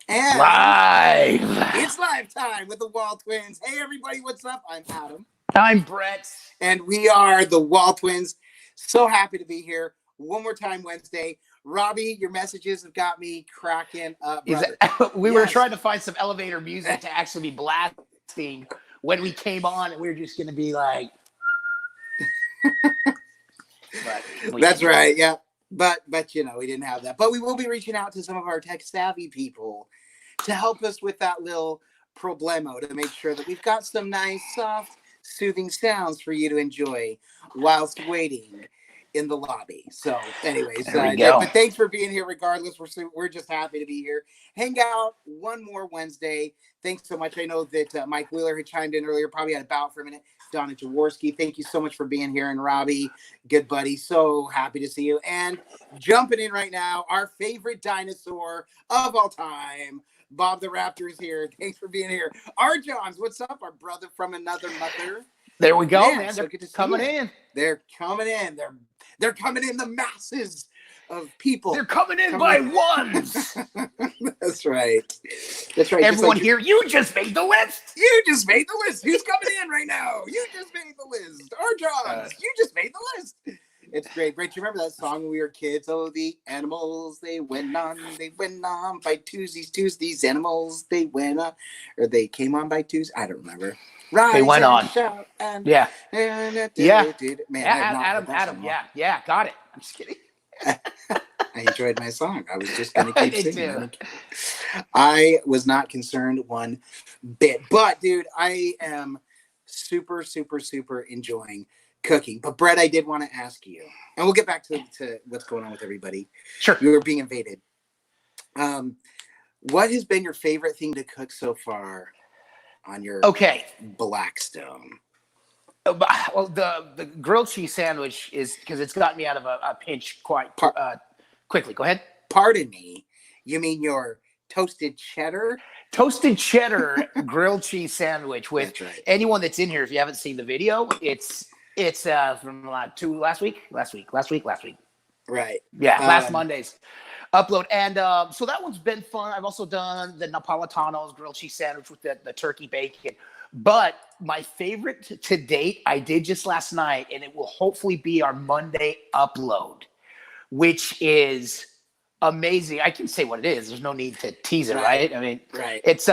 And Live. it's live time with the WALTWINS. Hey, everybody, what's up? I'm Adam. I'm Brett. And we are the WALTWINS. So happy to be here. One more time Wednesday. Robbie, your messages have got me cracking up, brother. We were trying to find some elevator music to actually be blasting when we came on, and we were just going to be like... That's right, yeah. But you know, we didn't have that. But we will be reaching out to some of our tech savvy people to help us with that little problemo, to make sure that we've got some nice, soft, soothing sounds for you to enjoy whilst waiting in the lobby. So anyways, but thanks for being here regardless. We're just happy to be here. Hang out one more Wednesday. Thanks so much. I know that Mike Wheeler had chimed in earlier, probably had a bout for a minute. Donna Jaworski, thank you so much for being here. And Robbie, good buddy, so happy to see you. And jumping in right now, our favorite dinosaur of all time, Bob the Raptor is here. Thanks for being here. Our Johns, what's up? Our brother from another mother. There we go, man. They're coming in. They're coming in. They're coming in, the masses of people. They're coming in by ones. That's right. That's right. Everyone here, you just made the list. You just made the list. Who's coming in right now? You just made the list. Our Johns, you just made the list. It's great. Great. You remember that song when we were kids? Oh, the animals, they went on by Tuesdays. Animals, they went on. Or they came on by Tuesdays. I don't remember. Rise they went on. And, yeah. Man, Adam. Yeah. Got it. I'm just kidding. I enjoyed my song. I was just going to keep singing. I was not concerned one bit. But, dude, I am super, super, super enjoying cooking. But, Brett, I did want to ask you, and we'll get back to what's going on with everybody. Sure. You were being invaded. What has been your favorite thing to cook so far on your Blackstone? Well, the grilled cheese sandwich is because it's gotten me out of a pinch quite quickly. Go ahead. Pardon me. You mean your toasted cheddar? Toasted cheddar grilled cheese sandwich with anyone that's in here. If you haven't seen the video, it's from last week. Right. Yeah, last Monday's upload. And so that one's been fun. I've also done the Napolitano's grilled cheese sandwich with the turkey bacon. But my favorite to date, I did just last night, and it will hopefully be our Monday upload, which is amazing. I can say what it is. There's no need to tease it, right? I mean, it's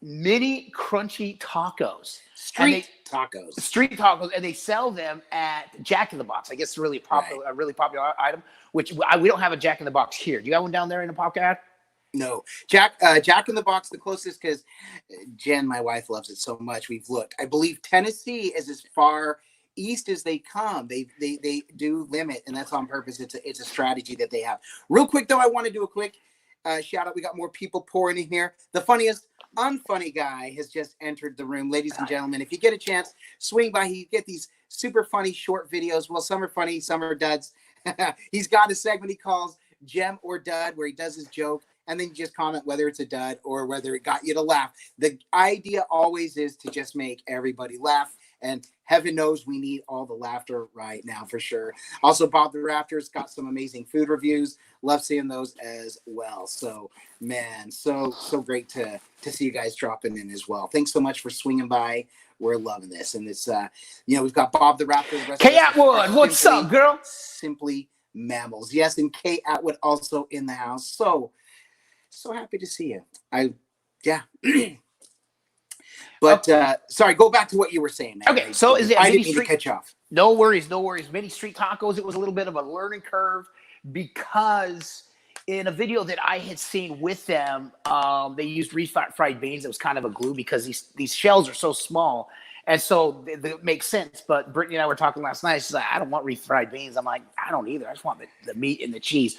mini crunchy tacos. Street tacos. And they sell them at Jack in the Box. I guess it's a really popular item, which we don't have a Jack in the Box here. Do you got one down there in the podcast? No. Jack in the Box, the closest, because Jen, my wife, loves it so much. We've looked. I believe Tennessee is as far east as they come. They do limit, and that's on purpose. It's a strategy that they have. Real quick, though, I want to do a quick shout out. We got more people pouring in here. The funniest unfunny guy has just entered the room. Ladies and gentlemen, if you get a chance, swing by. You get these super funny short videos. Well, some are funny, some are duds. He's got a segment he calls Gem or Dud, where he does his joke, and then you just comment whether it's a dud or whether it got you to laugh. The idea always is to just make everybody laugh, and heaven knows we need all the laughter right now for sure. Also, Bob the Raptor's got some amazing food reviews. Love seeing those as well. So, man, so great to see you guys dropping in as well. Thanks so much for swinging by. We're loving this. And it's, we've got Bob the Raptor. Kay Atwood, what's up, girl? Simply Mammals. Yes, and Kay Atwood also in the house. So happy to see you. But sorry, go back to what you were saying. Man. Okay, so is it? I didn't mean to cut you off. No worries. Mini street tacos. It was a little bit of a learning curve because in a video that I had seen with them, they used refried beans. It was kind of a glue because these shells are so small, and so it makes sense. But Brittany and I were talking last night. She's like, "I don't want refried beans." I'm like, "I don't either. I just want the meat and the cheese."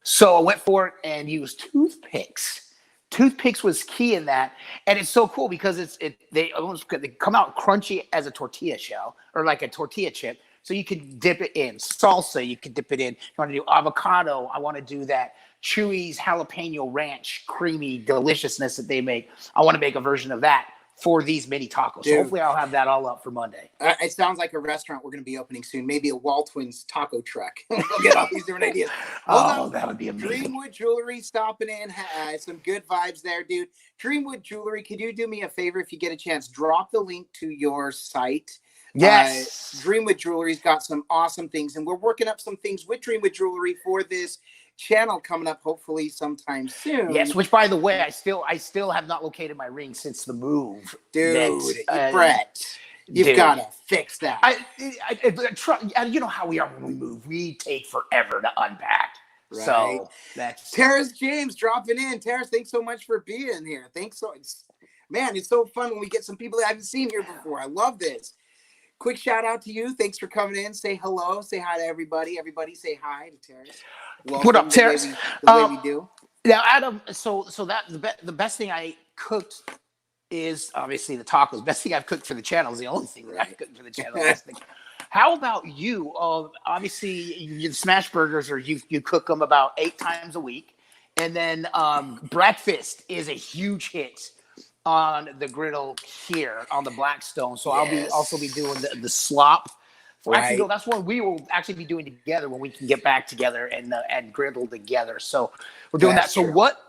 So I went for it and used toothpicks. Toothpicks was key in that, and it's so cool because they come out crunchy as a tortilla shell or like a tortilla chip. So you can dip it in salsa. You can dip it in. You want to do avocado? I want to do that Chewy's jalapeno ranch creamy deliciousness that they make. I want to make a version of that. for these mini tacos. Dude. So hopefully I'll have that all up for Monday. It sounds like a restaurant we're going to be opening soon. Maybe a WALTWINS taco truck. We'll get all these different ideas. Oh, that would be amazing. Dreamwood Jewelry stopping in. Some good vibes there, dude. Dreamwood Jewelry, could you do me a favor if you get a chance? Drop the link to your site. Yes. Dreamwood Jewelry's got some awesome things, and we're working up some things with Dreamwood Jewelry for this channel coming up hopefully sometime soon. Yes, which by the way, I still have not located my ring since the move. Dude, Brett, you've got to fix that. You know how we are when we move. We take forever to unpack. Right. So that's Terrace James dropping in. Terrace, thanks so much for being here. Man, it's so fun when we get some people that I haven't seen here before. I love this. Quick shout out to you. Thanks for coming in. Say hello. Say hi to everybody. Everybody say hi to Terrace. Welcome. What up, Terrace? The way we do. Now, Adam, so that the best thing I cooked is obviously the tacos. Best thing I've cooked for the channel is the only thing that I've cooked for the channel. How about you? Obviously, you smash burgers, or you cook them about 8 times a week, and then breakfast is a huge hit on the griddle here on the Blackstone. So I'll also be doing the slop. Well, actually, no, that's what we will actually be doing together when we can get back together and griddle together. So we're doing that. So what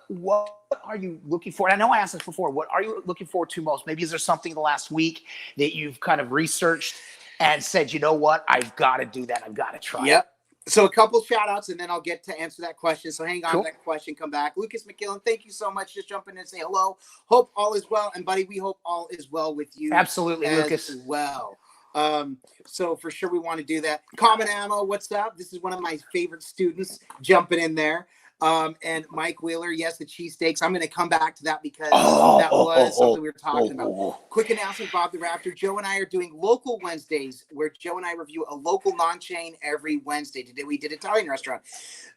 are you looking for? And I know I asked this before. What are you looking forward to most? Maybe is there something in the last week that you've kind of researched and said, you know what, I've got to do that. I've got to try. Yep. So a couple shout outs, and then I'll get to answer that question. So hang on to that question. Come back. Lucas McKillen, thank you so much. Just jump in and say hello. Hope all is well. And buddy, we hope all is well with you. Absolutely, Lucas. Well. So for sure we want to do that. Common Ammo, what's up? This is one of my favorite students jumping in there. And Mike Wheeler, yes, the cheesesteaks. I'm going to come back to that because that was something we were talking about. Quick announcement, Bob the Raptor. Joe and I are doing local Wednesdays where Joe and I review a local non-chain every Wednesday. Today we did Italian restaurant.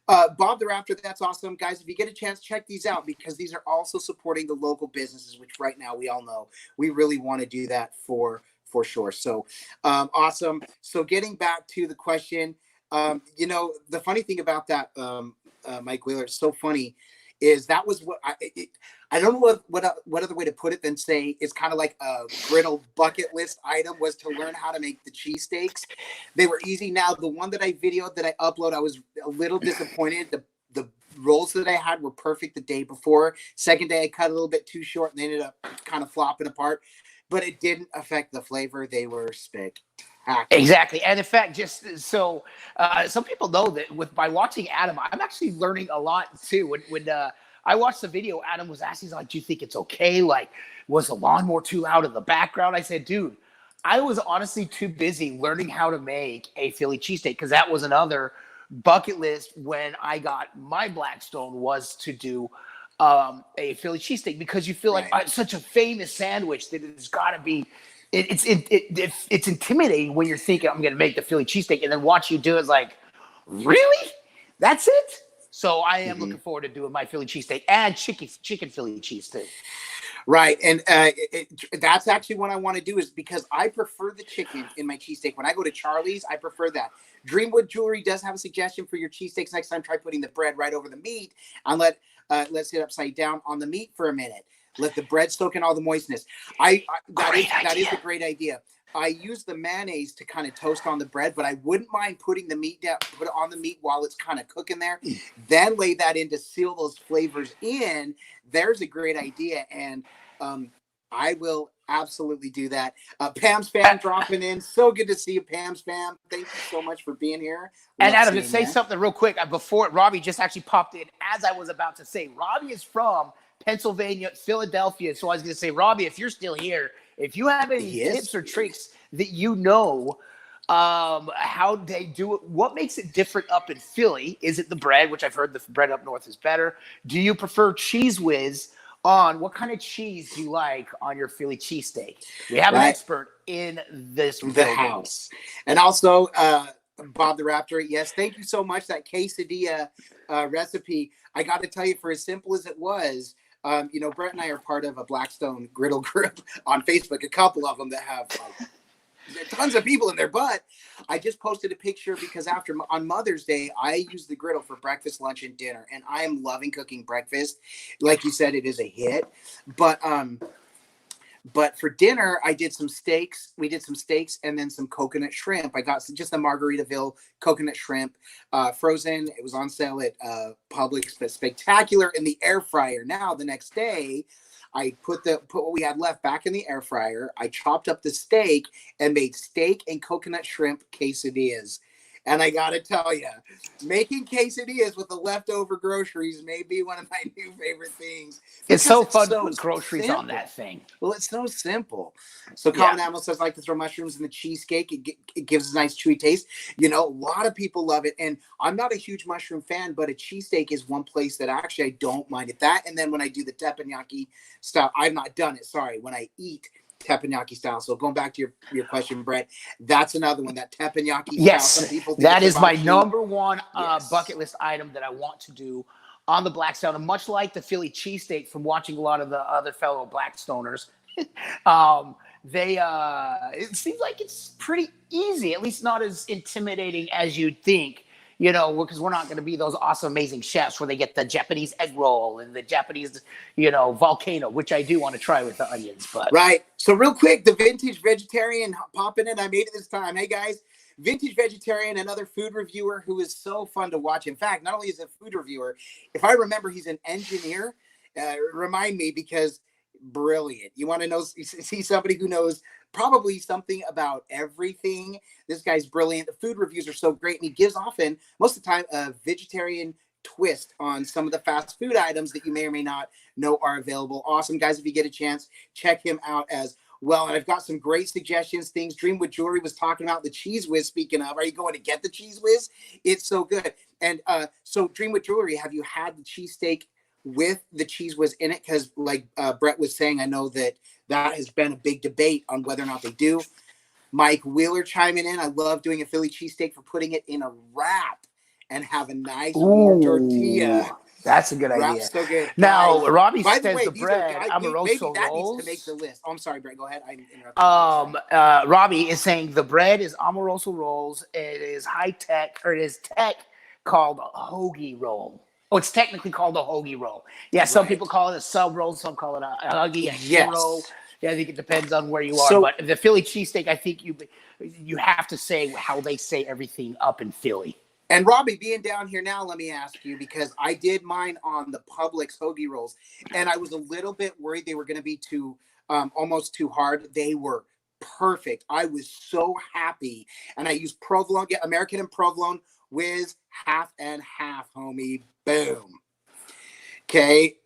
Bob the Raptor, that's awesome. Guys, if you get a chance, check these out because these are also supporting the local businesses, which right now we all know we really want to do that for sure. So awesome. So getting back to the question, the funny thing about that, Mike Wheeler, it's so funny, is that was what I don't know what other way to put it than say it's kind of like a griddle bucket list item was to learn how to make the cheesesteaks. They were easy. Now, the one that I videoed that I upload, I was a little disappointed. The rolls that I had were perfect the day before. Second day, I cut a little bit too short and they ended up kind of flopping apart. But it didn't affect the flavor. They were spectacular. Exactly. And in fact, just so some people know that by watching Adam, I'm actually learning a lot too. When I watched the video, Adam was asking, like, do you think it's okay? Like, was the lawnmower too loud in the background? I said, dude, I was honestly too busy learning how to make a Philly cheesesteak because that was another bucket list when I got my Blackstone was to do a Philly cheesesteak because you feel like it's such a famous sandwich that it's got to be. It's intimidating when you're thinking I'm going to make the Philly cheesesteak and then watch you do it. Like, really? That's it? So I am looking forward to doing my Philly cheesesteak and chicken Philly cheese too. Right, and that's actually what I want to do is because I prefer the chicken in my cheesesteak. When I go to Charlie's, I prefer that. Dreamwood Jewelry does have a suggestion for your cheesesteaks. Next time, try putting the bread right over the meat and let's sit upside down on the meat for a minute. Let the bread soak in all the moistness. That is a great idea. I use the mayonnaise to kind of toast on the bread, but I wouldn't mind putting the meat down, put it on the meat while it's kind of cooking there. Then lay that in to seal those flavors in. There's a great idea, and I will absolutely do that. Pam's fam dropping in. So good to see you, Pam's fam. Thank you so much for being here. And Adam, to say something real quick before Robbie just actually popped in as I was about to say, Robbie is from Pennsylvania, Philadelphia. So I was going to say, Robbie, if you're still here, if you have any tips or tricks that you know how they do it, what makes it different up in Philly? Is it the bread, which I've heard the bread up north is better? Do you prefer Cheese Whiz? What kind of cheese do you like on your Philly cheesesteak? We have an expert in the house. And also, Bob the Raptor, yes, thank you so much. That quesadilla recipe, I got to tell you, for as simple as it was, Brett and I are part of a Blackstone griddle group on Facebook, a couple of them that have tons of people in there, but I just posted a picture because on Mother's Day, I use the griddle for breakfast, lunch, and dinner, and I am loving cooking breakfast. Like you said, it is a hit, but But for dinner, I did some steaks. We did some steaks and then some coconut shrimp. I got just the Margaritaville coconut shrimp, frozen. It was on sale at Publix, but spectacular in the air fryer. Now, the next day, I put what we had left back in the air fryer. I chopped up the steak and made steak and coconut shrimp quesadillas. And I got to tell you, making quesadillas with the leftover groceries may be one of my new favorite things. It's so fun to put groceries simple. on that thing. Well, it's so simple. So Common Animal says, I like to throw mushrooms in the cheesecake. It gives a nice chewy taste. You know, a lot of people love it. And I'm not a huge mushroom fan, but a cheesesteak is one place that actually I don't mind it. That, and then when I do the teppanyaki style, I've not done it. Sorry. When I eat teppanyaki style. So going back to your question, Brett, that's another one, that teppanyaki yes, style. Some people think that is my number one yes. bucket list item that I want to do on the Black Stone. And much like the Philly cheesesteak from watching a lot of the other fellow Black Stoners, it seems like it's pretty easy, at least not as intimidating as you'd think. You know, because we're not going to be those awesome, amazing chefs where they get the Japanese egg roll and the Japanese, volcano, which I do want to try with the onions. But right. So real quick, the Vintage Vegetarian popping in. I made it this time. Hey, guys. Vintage Vegetarian, another food reviewer who is so fun to watch. In fact, not only is he a food reviewer, if I remember, he's an engineer. Remind me, because brilliant. You want to see somebody who knows probably something about everything. This guy's brilliant. The food reviews are so great, and he gives often, most of the time, a vegetarian twist on some of the fast food items that you may or may not know are available. Awesome, guys. If you get a chance, check him out as well. And I've got some great suggestions, things. Dreamwood Jewelry was talking about the Cheese Whiz. Speaking of, are you going to get the Cheese Whiz? It's so good. And so Dreamwood Jewelry, have you had the cheesesteak with the Cheese Whiz in it? Because like Brett was saying, I know that has been a big debate on whether or not they do. Mike Wheeler chiming in. I love doing a Philly cheesesteak for putting it in a wrap and have a nice warm tortilla. That's a good idea. So good. Now, guys, Robbie by says the way, the bread, Amoroso that rolls. needs to make the list. Oh, I'm sorry, Brett. Go ahead. I interrupted. Robbie is saying the bread is Amoroso rolls. It is high tech, or it is tech called a hoagie roll. Oh, it's technically called a hoagie roll. Yeah, some people call it a sub roll. Some call it a hoagie, a roll. Yeah, I think it depends on where you are. But the Philly cheesesteak, I think you have to say how they say everything up in Philly. And Robbie, being down here now, let me ask you, because I did mine on the Publix hoagie rolls, and I was a little bit worried they were going to be almost too hard. They were perfect. I was so happy. And I used provolone, American and provolone, whiz, half and half, homie. Boom. Okay.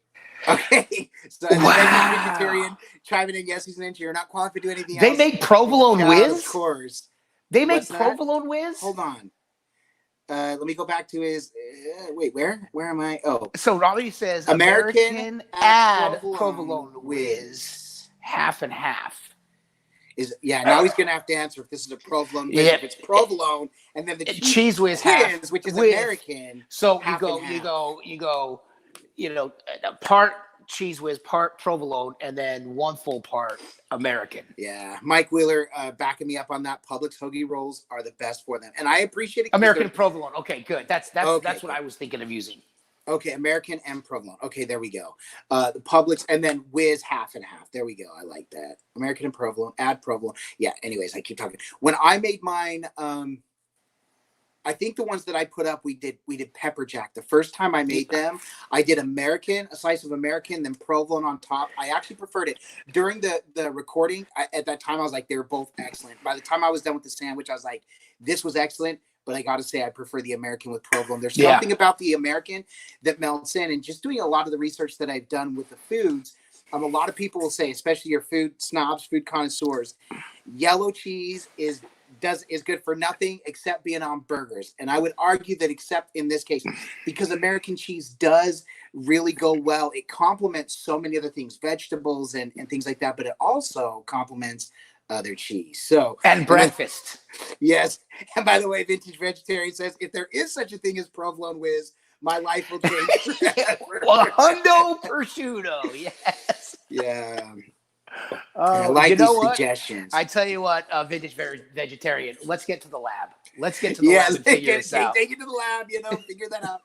So vegetarian chiming in. Yes, he's an engineer. Not qualified to do anything else. They make provolone whiz? Of course. They make provolone whiz? Hold on. Let me go back to his. Wait, where am I? Oh, so Robbie says American add provolone whiz, half and half. Now he's gonna have to answer if this is a provolone whiz. If it's provolone, and then the cheese whiz half, which is American. So you go, part cheese whiz, part provolone, and then one full part American. Yeah, Mike Wheeler backing me up on that. Publix hoagie rolls are the best for them, and I appreciate it. American provolone. Okay, good. That's what I was thinking of using. Okay, American and provolone. Okay, there we go. The Publix, and then whiz half and half. There we go. I like that. American and provolone. Add provolone. Yeah. Anyways, I keep talking. When I made mine, I think the ones that I put up, we did pepper jack. The first time I made them, I did American, a slice of American, then provolone on top. I actually preferred it. During the recording, at that time, I was like, they were both excellent. By the time I was done with the sandwich, I was like, this was excellent. But I got to say, I prefer the American with provolone. There's something about the American that melts in. And just doing a lot of the research that I've done with the foods, a lot of people will say, especially your food snobs, food connoisseurs, yellow cheese is good for nothing except being on burgers. And I would argue that except in this case, because American cheese does really go well. It complements so many other things, vegetables and things like that, but it also complements other cheese. And breakfast. Yes. And by the way, Vintage Vegetarian says, if there is such a thing as provolone whiz, my life will change forever. Hundo prosciutto. Yes. Yeah. I like these suggestions. I tell you what, Vintage Vegetarian, let's get to the lab. Let's get to the lab and figure this out. Take it to the lab, figure that out.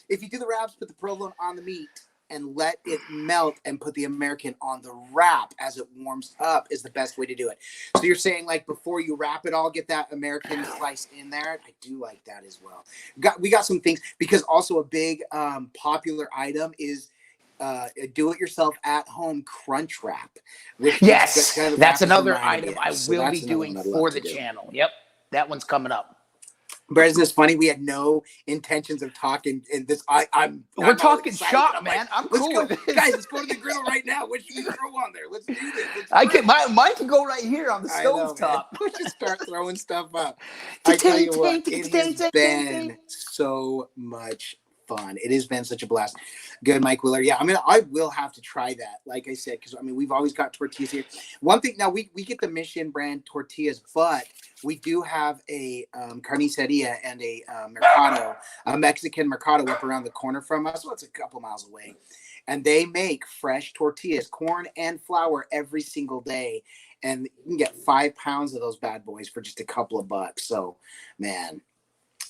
If you do the wraps, put the provolone on the meat. and let it melt and put the American on the wrap as it warms up is the best way to do it. So you're saying like before you wrap it all, get that American slice in there. I do like that as well. We got some things because also a big popular item is do-it-yourself at-home crunch wrap. Which Yes, kind of that's another reminded item me of. I So will that's be another doing one I'd for love the to do. channel. Yep, that one's coming up. But isn't this funny? We had no intentions of talking in this. We're talking excited. shop, I'm man. like, I'm let's cool go, with this. guys. Let's go to the griddle right now. What should we throw on there? Let's do this. Mine can go right here on the stove top. We should start throwing stuff up. I tell you what, it has been so much fun. It has been such a blast. Good, Mike Wheeler. Yeah, I will have to try that. Like I said, because we've always got tortillas here. One thing now, we get the Mission brand tortillas, but we do have a carniceria and a mercado, a Mexican mercado up around the corner from us. Well, it's a couple miles away. And they make fresh tortillas, corn and flour every single day. And you can get 5 pounds of those bad boys for just a couple of bucks. So, man,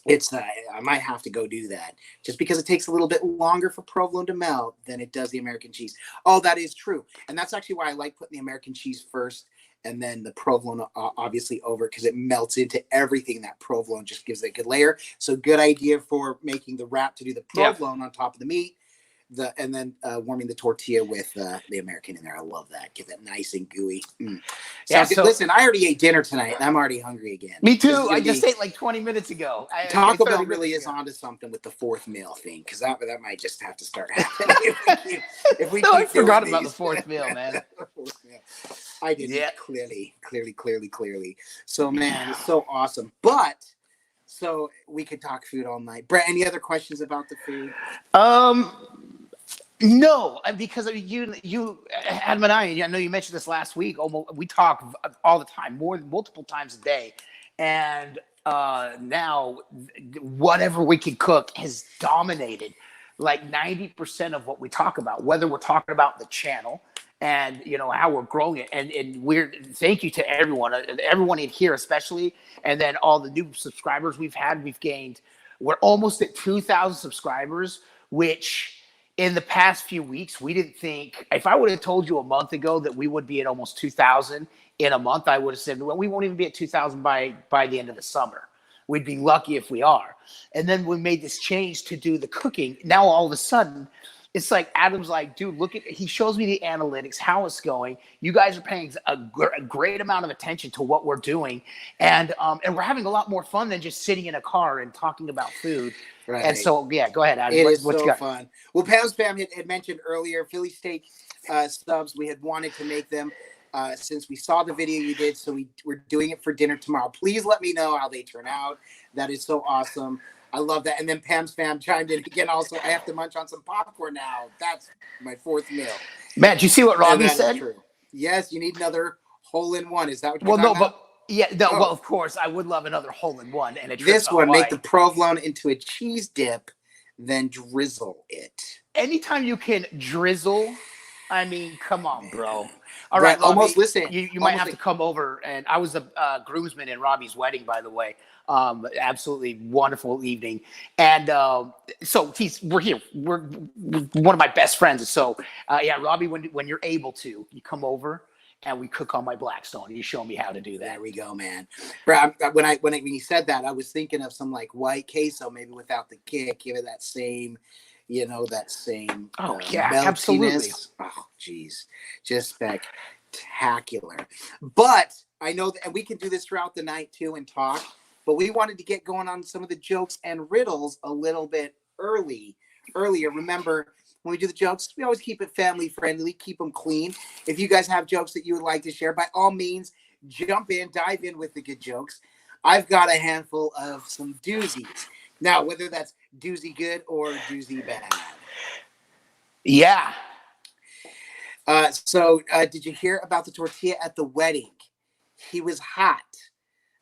it's I might have to go do that just because it takes a little bit longer for provolone to melt than it does the American cheese. Oh, that is true. And that's actually why I like putting the American cheese first and then the provolone obviously over, because it melts into everything. That provolone just gives it a good layer. So good idea for making the wrap to do the provolone on top of the meat. And then warming the tortilla with the American in there. I love that. Get that nice and gooey. So listen, I already ate dinner tonight, and I'm already hungry again. Me too. I just ate like 20 minutes ago. Taco Bell really is onto something with the fourth meal thing, because that might just have to start happening. if we I forgot about the fourth meal, man. I did. Yeah. Clearly. So, man, it's so awesome. But so we could talk food all night. Brett, any other questions about the food? No, because you, Adam and I know you mentioned this last week. We talk all the time, multiple times a day, and now whatever we can cook has dominated like 90% of what we talk about. Whether we're talking about the channel and how we're growing it, and thank you to everyone in here especially, and then all the new subscribers we've gained. We're almost at 2,000 subscribers, which in the past few weeks, we didn't think. If I would have told you a month ago that we would be at almost 2,000 in a month, I would have said, well, we won't even be at 2,000 by the end of the summer. We'd be lucky if we are. And then we made this change to do the cooking. Now all of a sudden, it's like Adam's like, dude, he shows me the analytics, how it's going. You guys are paying a great amount of attention to what we're doing. And we're having a lot more fun than just sitting in a car and talking about food. Right. And so, yeah, go ahead, Adam. It is so fun. Well, Pam's Pam had mentioned earlier, Philly steak subs. We had wanted to make them since we saw the video you did. So we're doing it for dinner tomorrow. Please let me know how they turn out. That is so awesome. I love that. And then Pam's Fam chimed in again. Also, I have to munch on some popcorn now. That's my fourth meal. Matt, did you see what Robbie said? True. Yes, you need another hole-in-one. Is that what you're talking about? Well, of course, I would love another hole-in-one. And this one, make the provolone into a cheese dip, then drizzle it. Anytime you can drizzle, come on, bro. All right, Robbie, almost listen. You might have to come over. And I was a groomsman in Robbie's wedding, by the way. Absolutely wonderful evening. And so we're here. We're one of my best friends. So Robbie, when you're able to, you come over and we cook on my Blackstone. You show me how to do that. There we go, man. Bro, when you said that, I was thinking of some like white queso, maybe without the kick. Give it that same, absolutely. Oh, geez, just spectacular. But I know that, and we can do this throughout the night too and talk. But we wanted to get going on some of the jokes and riddles a little bit earlier. Remember, when we do the jokes, we always keep it family friendly, keep them clean. If you guys have jokes that you would like to share, by all means, dive in with the good jokes. I've got a handful of some doozies. Now, whether that's doozy good or doozy bad. Yeah. So did you hear about the tortilla at the wedding? He was hot,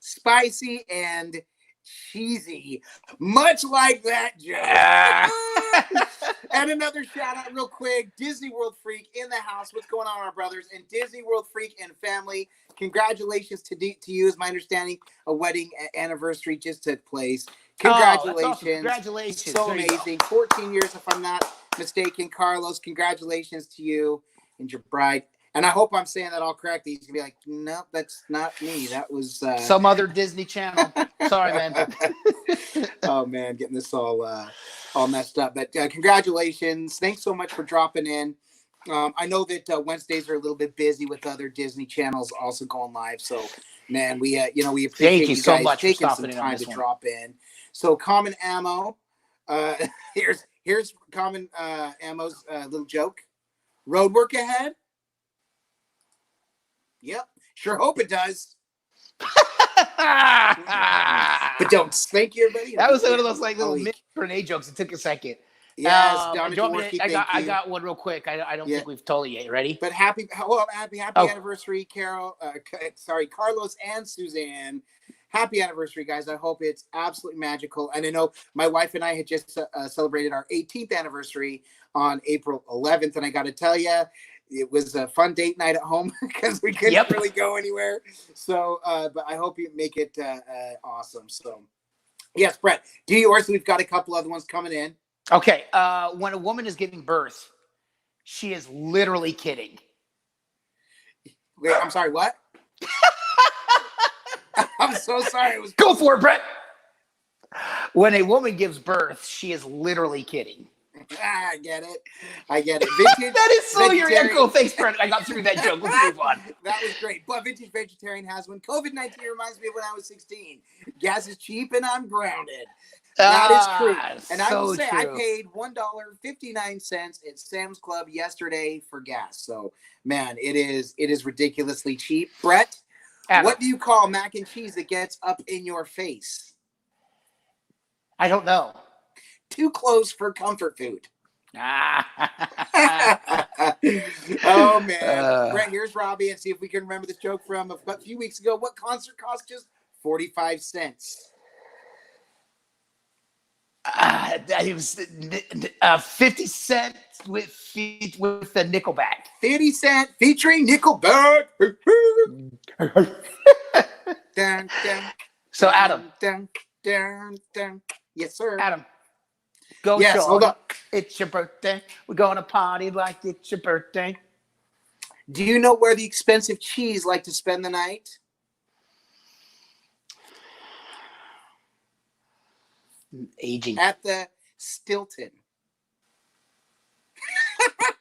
spicy, and cheesy, much like that joke. And another shout out real quick, Disney World Freak in the house. What's going on, our brothers? And Disney World Freak and family, congratulations to you. Is my understanding a wedding anniversary just took place. Congratulations. Awesome. Congratulations. So amazing. 14 years, if I'm not mistaken. Carlos, congratulations to you and your bride. And I hope I'm saying that all correctly. He's going to be like, nope, that's not me. That was... some other Disney Channel. Sorry, man. Oh, man, getting this all messed up. But congratulations. Thanks so much for dropping in. I know that Wednesdays are a little bit busy with other Disney channels also going live. So, man, we appreciate Thank you so guys much for taking some stopping in on time this to one. drop in. So, Common Ammo. Here's Common Ammo's little joke. Road work ahead? Yep. Sure hope it does. But don't thank you, everybody. That was one of those like little grenade jokes. It took a second. Yes, I got one real quick. I don't think we've told you yet. Ready? But happy anniversary, Carol. Carlos and Suzanne. Happy anniversary, guys. I hope it's absolutely magical. And I know my wife and I had just celebrated our 18th anniversary on April 11th. And I got to tell you, it was a fun date night at home because we couldn't really go anywhere. So, but I hope you make it awesome. So, yes, Brett, do yours. We've got a couple other ones coming in. Okay. When a woman is giving birth, she is literally kidding. Wait, I'm sorry, what? I'm so sorry. Go for it, Brett. When a woman gives birth, she is literally kidding. I get it. Vintage, that is so your echo. Thanks, Brett. I got through that joke. Let's move on. That was great. But Vintage Vegetarian has one. COVID-19 reminds me of when I was 16. Gas is cheap and I'm grounded. That is true. And I will say, I paid $1.59 at Sam's Club yesterday for gas. So, man, it is ridiculously cheap. Brett, Adam, what do you call mac and cheese that gets up in your face? I don't know. Too close for comfort food. Oh, man. Brett, here's Robbie, and see if we can remember this joke from a few weeks ago. What concert cost just 45 cents? It was 50 Cent with the Nickelback. 50 Cent featuring Nickelback. Dun, dun, so, Adam. Dun, dun, dun. Yes, sir. Adam. Go hold up. It's your birthday. We're going to party like it's your birthday. Do you know where the expensive cheese like to spend the night? Aging. At the Stilton.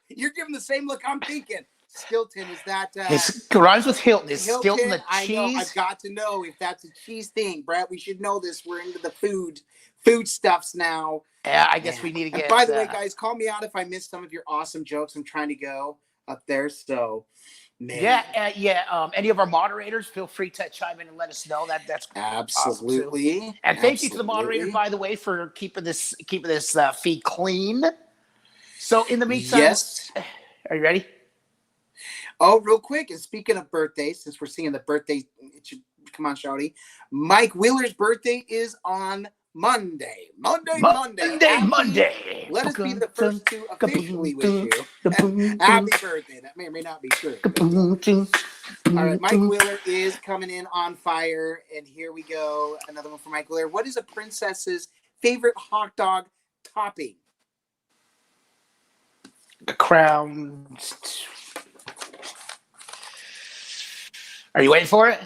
You're giving the same look I'm thinking. Stilton, is that... it rhymes with Hilton. Is Hilton, Stilton the cheese? I know. I've got to know if that's a cheese thing. Brett, we should know this. We're into the food stuffs now. Yeah, I guess we need to get... And by the way, guys, call me out if I missed some of your awesome jokes. I'm trying to go up there, so... Man. Yeah. Any of our moderators, feel free to chime in and let us know. That's absolutely. Awesome. And thank you to the moderator, by the way, for keeping this feed clean. So in the meantime, yes. Are you ready? Oh, real quick. And speaking of birthdays, since we're seeing the birthday, come on, Shouty. Mike Wheeler's birthday is on Monday. Monday. Let us be the first to officially wish you happy birthday. That may or may not be true. All right, Mike Wheeler is coming in on fire, and here we go. Another one for Mike Wheeler. What is a princess's favorite hot dog topping? The crown. Are you waiting for it?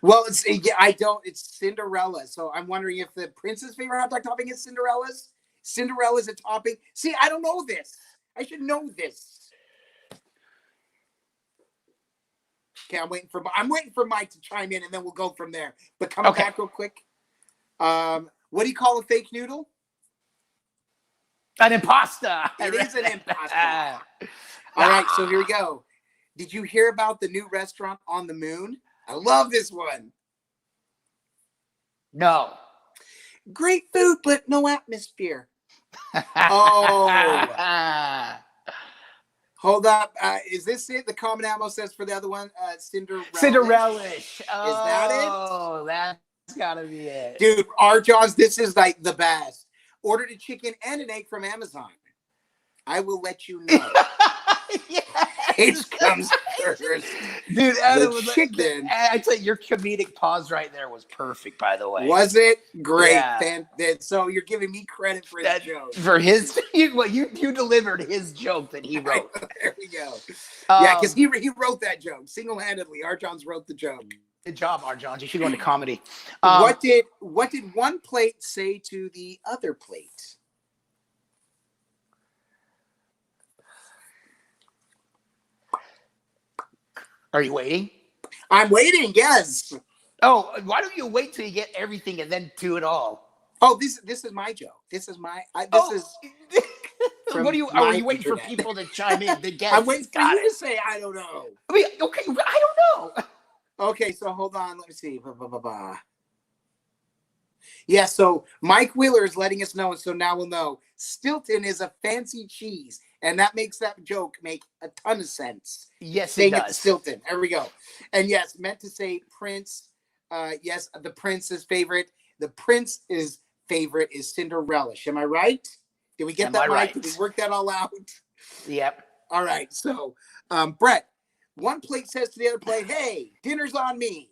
Well, it's Cinderella. So I'm wondering if the prince's favorite hot dog topping is Cinderella's. Cinderella's a topping. See, I don't know this. I should know this. Okay, I'm waiting for Mike to chime in, and then we'll go from there. But coming back real quick. What do you call a fake noodle? An imposter. It is an imposter. All right, so here we go. Did you hear about the new restaurant on the moon? I love this one. No. Great food, but no atmosphere. Oh. Hold up. Is this it? The common ammo says for the other one, Cinderella. Cinderella-ish. Is that it? Oh, that's gotta be it. Dude, our Johns, this is like the best. Ordered a chicken and an egg from Amazon. I will let you know. Yes. Age comes first. Dude, Adam, The chicken. I tell you, your comedic pause right there was perfect, by the way. Was it? Great. Yeah. So you're giving me credit for the joke. For his, you delivered his joke that he wrote. There we go. Yeah, because he wrote that joke single-handedly. Art Johns wrote the joke. Good job, Art Johns. You should go into comedy. What did one plate say to the other plate? Are you waiting? I'm waiting. Yes. Oh, why don't you wait till you get everything and then do it all? Oh, this is my joke. This is my. What are you? Are you waiting for people to chime in? The guests. I'm waiting for you to say I don't know. I mean, okay, I don't know. Okay, so hold on. Let me see. Yeah, so Mike Wheeler is letting us know, so now we'll know. Stilton is a fancy cheese, and that makes that joke make a ton of sense. Yes, it does. Stilton. There we go. And yes, meant to say Prince. Yes, the prince's favorite. The prince's favorite is Cinderella. Am I right? Did we get that right? Did we work that all out? Yep. All right. So, Brett, one plate says to the other plate, "Hey, dinner's on me."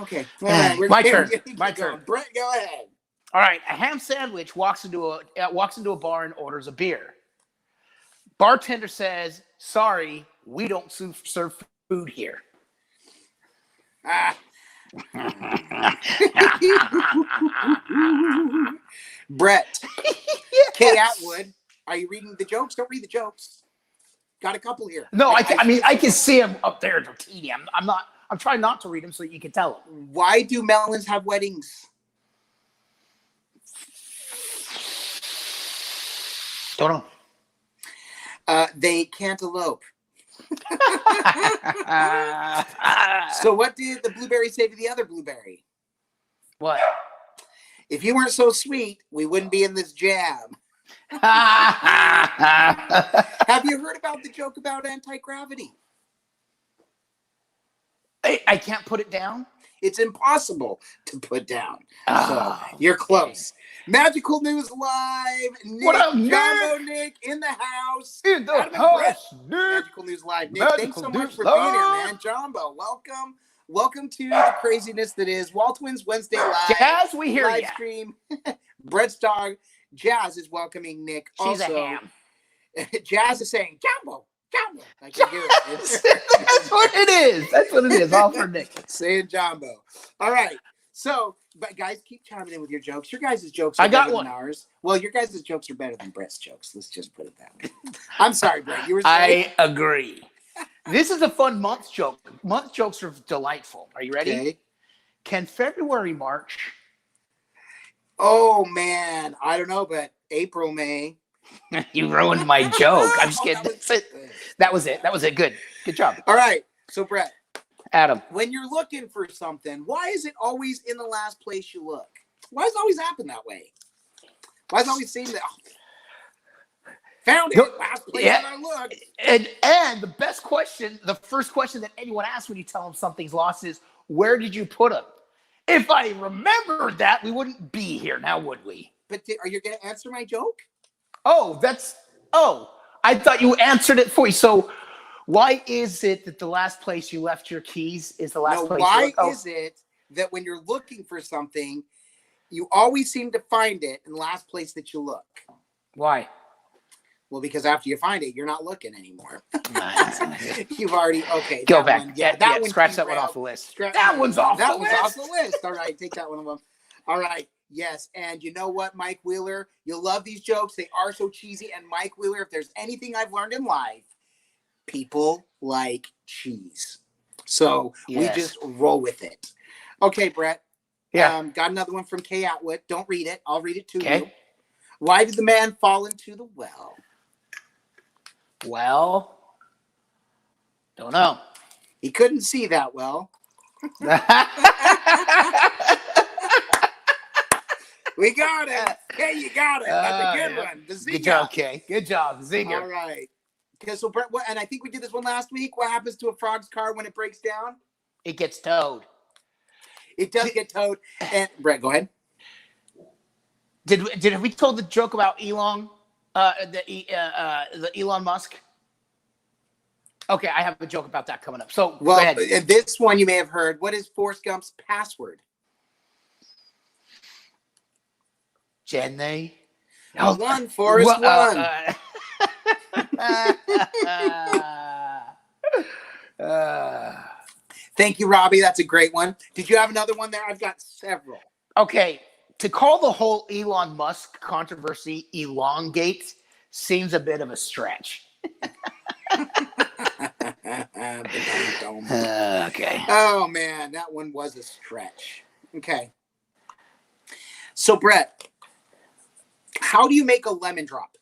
Okay. All right, my turn. My turn. Brett, go ahead. All right. A ham sandwich walks into a bar and orders a beer. Bartender says, "Sorry, we don't serve food here." Brett. Yes. Kay Atwood, are you reading the jokes? Don't read the jokes. Got a couple here. No, I mean I can see him up there, Tortini. I'm trying not to read them so you can tell them. Why do melons have weddings? Don't know. They can't elope. So what did the blueberry say to the other blueberry? What? If you weren't so sweet, we wouldn't be in this jam. Have you heard about the joke about anti-gravity? I can't put it down. It's impossible to put down. So you're close. Magical News Live. Nick, what up, Nick in the house. In the house, Nick. Magical News Live. Nick, thanks so much for being here, man. Jumbo, welcome. Welcome to the craziness that is WALTWINS Wednesday Live. Jazz, we hear live ya. Stream. Brett's dog, Jazz, is welcoming Nick. She's also, a ham. Jazz is saying, Jumbo. I can hear it. That's what it is. That's what it is. All for Nick. Saying Jumbo. All right. So, but guys, keep chiming in with your jokes. Your guys' jokes are better better than ours. Well, your guys' jokes are better than Brett's jokes. Let's just put it that way. I'm sorry, Brett. You were saying? I agree. This is a fun month joke. Month jokes are delightful. Are you ready? Okay. Can February march? Oh, man. I don't know, but April, May. You ruined my joke. I'm just kidding. That was it. That was it. Good. Good job. All right. So, Brett. Adam. When you're looking for something, why is it always in the last place you look? Why does it always happen that way? Why does it always seem that... Found it. Last place that I looked. And the best question, the first question that anyone asks when you tell them something's lost is, where did you put them? If I remembered that, we wouldn't be here now, would we? But are you going to answer my joke? I thought you answered it for you. So why is it that the last place you left your keys is the last place why is it that when you're looking for something, you always seem to find it in the last place that you look? Why? Well, because after you find it, you're not looking anymore. You've already, okay. Go back. One, that one. Scratch that one off the list. That one's off the list. Off the list. All right, take that one of them. All right. Yes, and you know what, Mike Wheeler? You'll love these jokes. They are so cheesy. And Mike Wheeler, if there's anything I've learned in life, people like cheese. So we just roll with it. Okay, Brett. Yeah. Got another one from Kay Atwood. Don't read it. I'll read it to you. Why did the man fall into the well? Well, don't know. He couldn't see that well. We got it. Hey, you got it. That's a good one. The good job, Kay. Good job, Zinger. All right. Okay, so Brett, and I think we did this one last week. What happens to a frog's car when it breaks down? It gets towed. It does get towed. And Brett, go ahead. Did we told the joke about Elon, the Elon Musk? Okay, I have a joke about that coming up. So Well, go ahead. and this one you may have heard. What is Forrest Gump's password? Jenny. One, Forrest, one. Thank you, Robbie. That's a great one. Did you have another one there? I've got several. Okay, to call the whole Elon Musk controversy elongate seems a bit of a stretch. Okay. Oh, man, that one was a stretch. Okay. So, Brett, how do you make a lemon drop?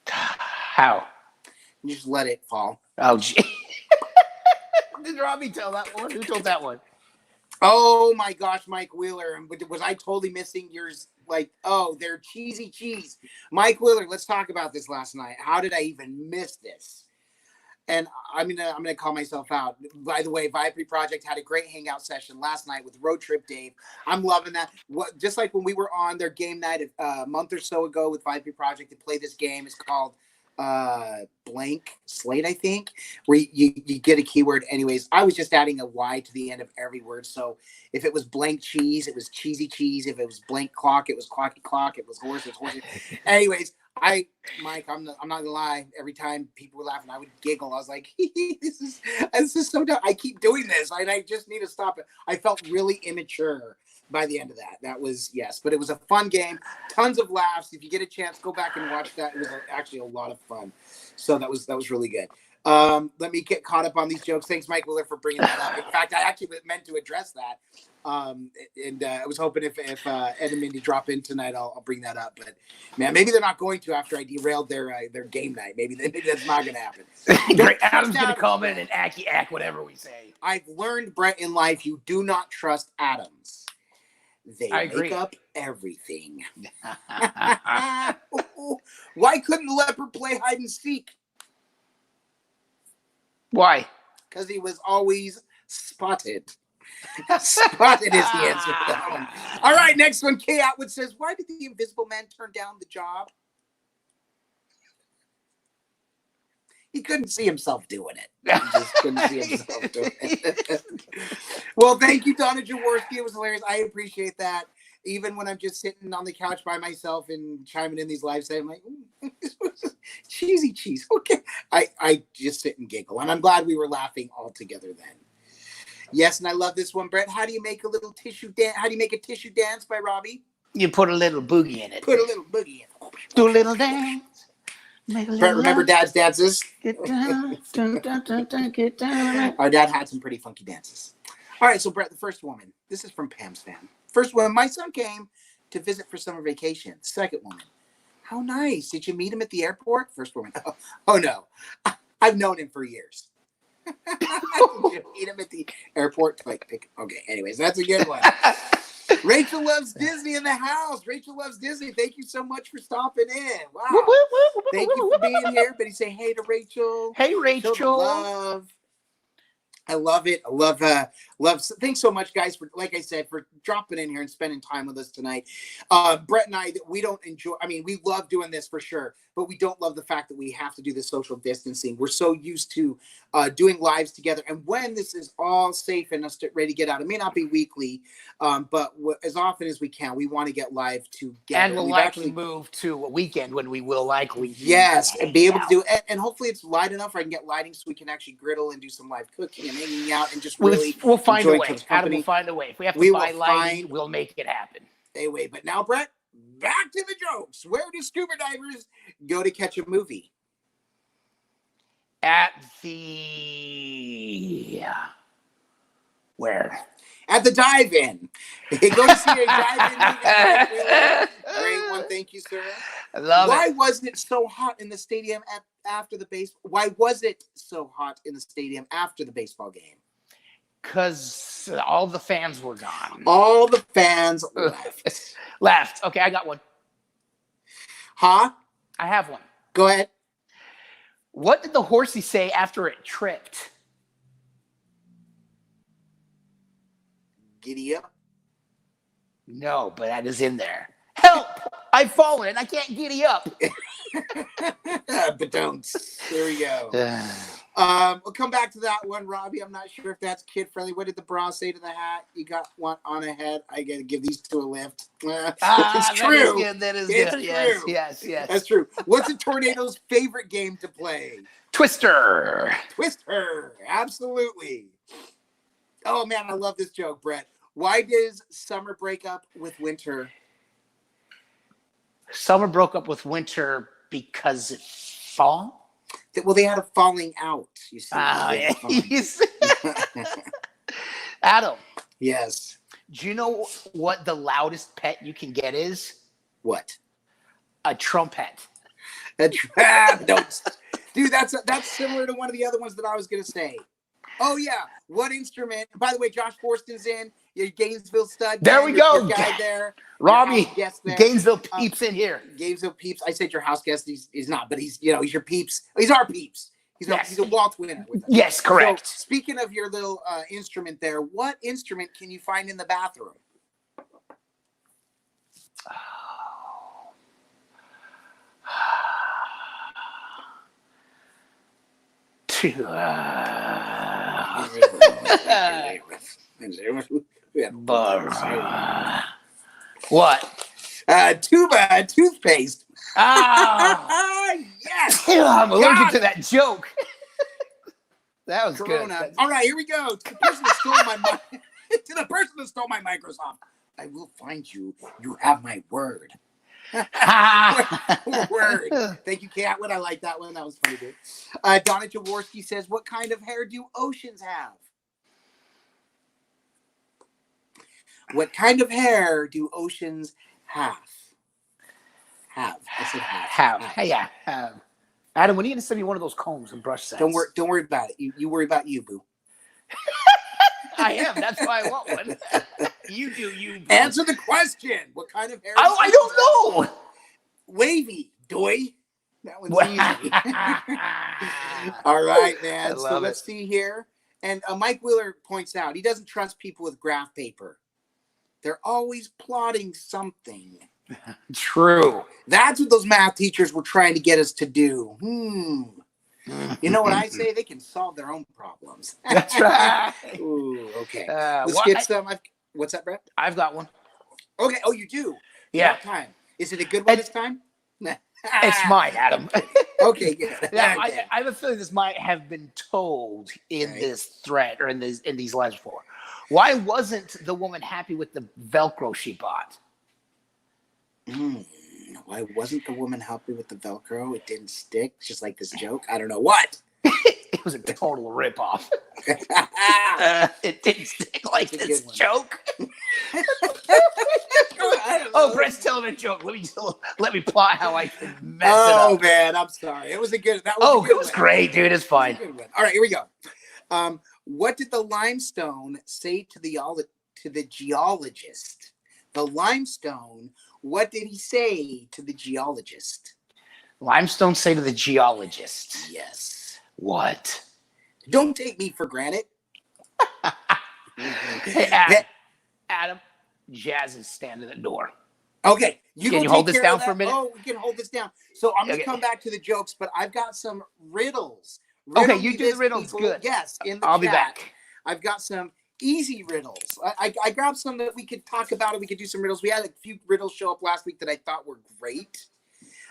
How? You just let it fall. Oh, gee. Did Robbie tell that one? Who told that one? Oh, my gosh, Mike Wheeler. Was I totally missing yours? Like, oh, they're cheesy cheese. Mike Wheeler, let's talk about this last night. How did I even miss this? And I'm gonna call myself out. By the way, Viper Project had a great hangout session last night with Road Trip Dave. I'm loving that. Just like when we were on their game night a month or so ago with Viper Project to play this game. It's called Blank Slate, I think, where you get a keyword. Anyways, I was just adding a Y to the end of every word. So if it was blank cheese, it was cheesy cheese. If it was blank clock, it was clocky clock. It was horse, it was horse. Anyways, Mike, I'm not gonna lie. Every time people were laughing, I would giggle. I was like, this is so dumb. I keep doing this. I just need to stop it. I felt really immature by the end of that. That was, yes, but it was a fun game. Tons of laughs. If you get a chance, go back and watch that. It was actually a lot of fun. So that was really good. Let me get caught up on these jokes. Thanks, Mike Wheeler, for bringing that up. In fact, I actually meant to address that. And I was hoping if Ed and Mindy drop in tonight, I'll bring that up. But man, maybe they're not going to after I derailed their game night. Maybe that's not going to happen. Great. Adam's going to come in and act whatever we say. I've learned, Brett, in life, you do not trust atoms. They make up everything. Why couldn't the leopard play hide and seek? Why? Because he was always spotted. Spotted is the answer to that one. All right, next one. Kay Atwood says, why did the Invisible Man turn down the job? He couldn't see himself doing it. He just couldn't see himself doing it. Well, thank you, Donna Jaworski. It was hilarious. I appreciate that. Even when I'm just sitting on the couch by myself and chiming in these live saying, I'm like, cheesy cheese. Okay. I just sit and giggle. And I'm glad we were laughing all together then. Yes, and I love this one, Brett. How do you make a little tissue dance? How do you make a tissue dance by Robbie? You put a little boogie in it. Put a little boogie in it. Do a little dance. Brett, remember Dad's dances? Get down, get down. Our dad had some pretty funky dances. All right, so Brett, the first woman. This is from Pam's fan. First woman, my son came to visit for summer vacation. Second woman, how nice. Did you meet him at the airport? First woman, oh no. I've known him for years. Did you meet him at the airport? Okay, anyways, that's a good one. Rachel loves Disney in the house. Rachel loves Disney. Thank you so much for stopping in. Wow. Thank you for being here. Everybody say hey to Rachel. Hey, Rachel. Show the love. I love it. I love. Thanks so much, guys, for, like I said, for dropping in here and spending time with us tonight. Brett and I, we don't enjoy. I mean, we love doing this for sure, but we don't love the fact that we have to do the social distancing. We're so used to doing lives together, and when this is all safe and us ready to get out, it may not be weekly, but as often as we can, we want to get live together. And we'll likely move to a weekend when we will likely and be able to do it. And hopefully it's light enough where I can get lighting so we can actually griddle and do some live cooking and hanging out and just really we'll find a way. Adam will find a way. If we have to buy lighting, we'll make it happen. Anyway, but now, Brett, back to the jokes. Where do scuba divers go to catch a movie? At the where? At the dive-in. They go to see a dive-in movie. Great one, thank you, sir. I love it. Why wasn't it so hot in the stadium after the base? Why was it so hot in the stadium after the baseball game? Because all the fans were gone. All the fans left. Okay, I got one. Huh? I have one. Go ahead. What did the horsey say after it tripped? Giddy up. No, but that is in there. Help! I've fallen and I can't giddy up. but don't. There we go. We'll come back to that one, Robbie. I'm not sure if that's kid friendly. What did the bra say to the hat? You got one on ahead. I got to give these two a lift. It's true. That is it's good. True. Yes. That's true. What's a tornado's favorite game to play? Twister. Absolutely. Oh man, I love this joke, Brett. Why does summer break up with winter? Summer broke up with winter because it fall. Well, they had a falling out. You see. Adam. Yes. Do you know what the loudest pet you can get is? What? A trumpet. Don't. Dude, that's similar to one of the other ones that I was going to say. Oh, yeah. What instrument? By the way, Josh Forston's in. Your Gainesville stud. There we go. Your guy there. Robbie, Gainesville peeps in here. Gainesville peeps. I said your house guest. He's not, but he's your peeps. He's our peeps. He's a Walt winner. Yes, correct. So, speaking of your little instrument there, what instrument can you find in the bathroom? What? Tuba toothpaste. Yes. I'm allergic to that joke. That was Corona. good. All right, here we go. To the person that stole my Microsoft, I will find you. You have my word. Word. Thank you, Catwood. I like that one. That was funny, dude. Donna Jaworski says, "What kind of hair do oceans have?" What kind of hair do oceans have? I said have. Yeah. Adam, when are you gonna send me one of those combs and brush sets? Don't worry about it. You worry about you, boo. I am. That's why I want one. You do. You boo. Answer the question. What kind of hair? I don't know. Wavy, doy. That one's easy. All right, man. So let's see here. And Mike Wheeler points out he doesn't trust people with graph paper. They're always plotting something. True. That's what those math teachers were trying to get us to do. You know what I say? They can solve their own problems. That's right. Ooh, okay. Let's get some. What's that, Brett? I've got one. Okay. Oh, you do? Yeah. What time? Is it a good one this time? It's mine, Adam. Okay, good. Now, I have a feeling this might have been told in this thread or in these letters before. Why wasn't the woman happy with the Velcro she bought? Why wasn't the woman happy with the Velcro? It didn't stick, just like this joke. I don't know what. It was a total ripoff. It didn't stick like this joke. Oh, Brett's telling a joke. Let me plot how I can mess it up. Oh man, I'm sorry. It was a good. That was Oh, it was great, dude. It's fine. All right, here we go. What did the limestone say to the geologist? The limestone. What did he say to the geologist? Limestone say to the geologist. Yes. What? Don't take me for granted. Hey, Adam, Jazz is standing at the door. Okay. Can you hold this down for a minute? Oh, we can hold this down. So I'm going to come back to the jokes, but I've got some riddles. Okay, you do the riddles. People. Good. Yes. I'll be back. I've got some easy riddles. I grabbed some that we could talk about and we could do some riddles. We had a few riddles show up last week that I thought were great.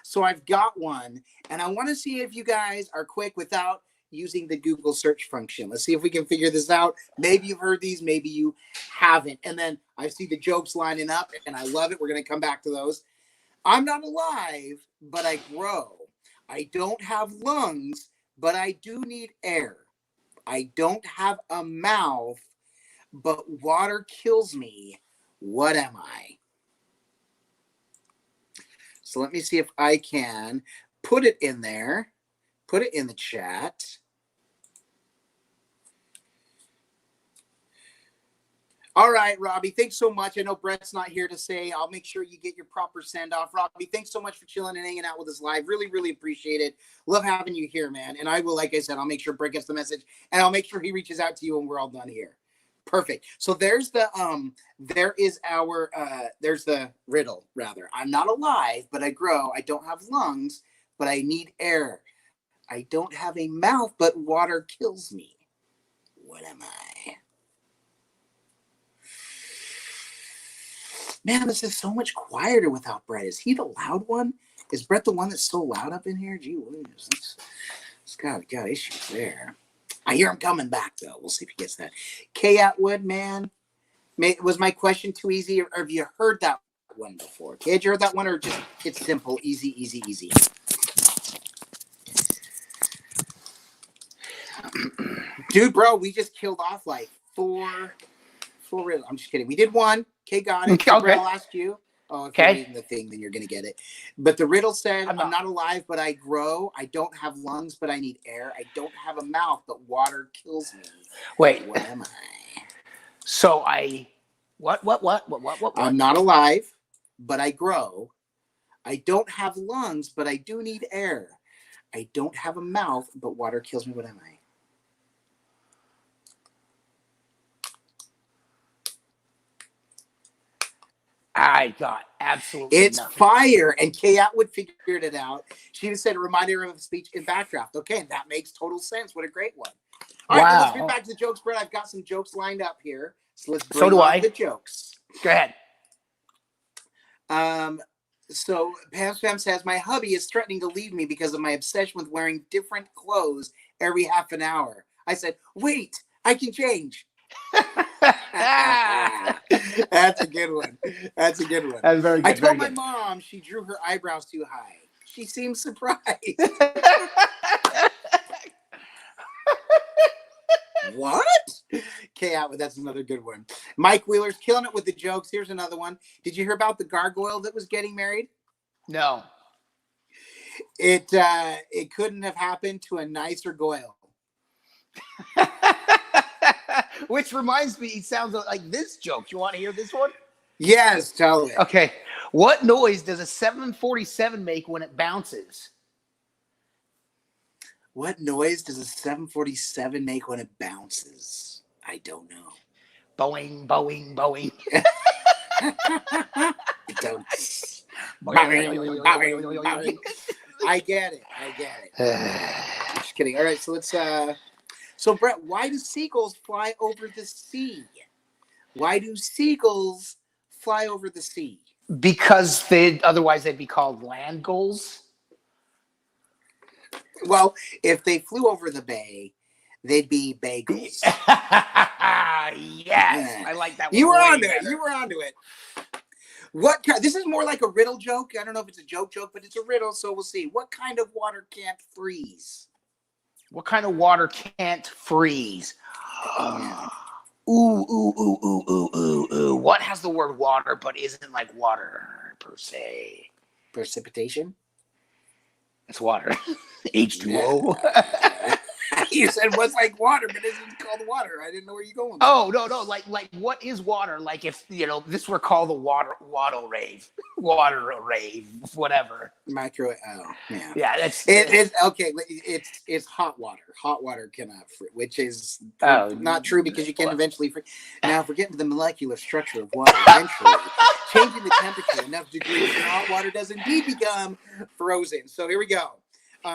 So I've got one, and I want to see if you guys are quick without using the Google search function. Let's see if we can figure this out. Maybe you've heard these, maybe you haven't. And then I see the jokes lining up, and I love it. We're going to come back to those. I'm not alive, but I grow. I don't have lungs, but I do need air. I don't have a mouth, but water kills me. What am I? So let me see if I can put it in there. Put it in the chat. All right, Robbie, thanks so much. I know Brett's not here to say. I'll make sure you get your proper send-off. Robbie, thanks so much for chilling and hanging out with us live. Really, really appreciate it. Love having you here, man. And I will, like I said, I'll make sure Brett gets the message, and I'll make sure he reaches out to you when we're all done here. Perfect. So there's the there's the riddle, rather. I'm not alive, but I grow. I don't have lungs, but I need air. I don't have a mouth, but water kills me. What am I? Man, this is so much quieter without Brett. Is he the loud one? Is Brett the one that's so loud up in here? Gee whiz, it's got issues there. I hear him coming back, though. We'll see if he gets that. Kay Atwood, man. Was my question too easy, or have you heard that one before? Kay, had you heard that one, or just it's simple, easy, easy, easy? Dude, bro, we just killed off like four riddles. I'm just kidding. We did one. Kay got it. Okay. So Brett, I'll ask you. Oh, if you're Okay. reading the thing, then you're going to get it. But the riddle said, I'm I'm not alive, but I grow. I don't have lungs, but I need air. I don't have a mouth, but water kills me. Wait. What am I? So what? I'm not alive, but I grow. I don't have lungs, but I do need air. I don't have a mouth, but water kills me. What am I? I got absolutely It's nothing. fire, and Kay Atwood figured it out. She just said it reminded her of a speech in Backdraft. Okay, that makes total sense. What a great one. All right, let's get back to the jokes, Brett. I've got some jokes lined up here. So let's bring on the jokes. Go ahead. So Pam Spam says, my hubby is threatening to leave me because of my obsession with wearing different clothes every half an hour. I said, wait, I can change. That's a good one. That's a good one. That's very good. I told my mom she drew her eyebrows too high. She seemed surprised. What? Kay Atwood, that's another good one. Mike Wheeler's killing it with the jokes. Here's another one. Did you hear about the gargoyle that was getting married? No. It couldn't have happened to a nicer goyle. Which reminds me, it sounds like this joke. You want to hear this one? Yes, tell it. Okay. What noise does a 747 make when it bounces? What noise does a 747 make when it bounces? I don't know. Boing, boing, boing. I get it. Just kidding. All right, so let's so Brett, why do seagulls fly over the sea? Why do seagulls fly over the sea? Because otherwise they'd be called land gulls. Well, if they flew over the bay, they'd be bagels. Yes, I like that one. You were onto it. You were onto it. This is more like a riddle joke. I don't know if it's a joke, but it's a riddle, so we'll see. What kind of water can't freeze? What kind of water can't freeze? Ooh. What has the word water but isn't like water per se? Precipitation? It's water. H2O. You said what's like water, but isn't called water. I didn't know where you're going. Oh, no. Like what is water? Like if, this were called the water rave, whatever. Micro. Oh, yeah. Yeah, that's it's okay. It's hot water. Hot water cannot freeze, which is not true because you can eventually freeze. Now, if we're getting to the molecular structure of water, eventually changing the temperature enough degrees, hot water does indeed become frozen. So here we go.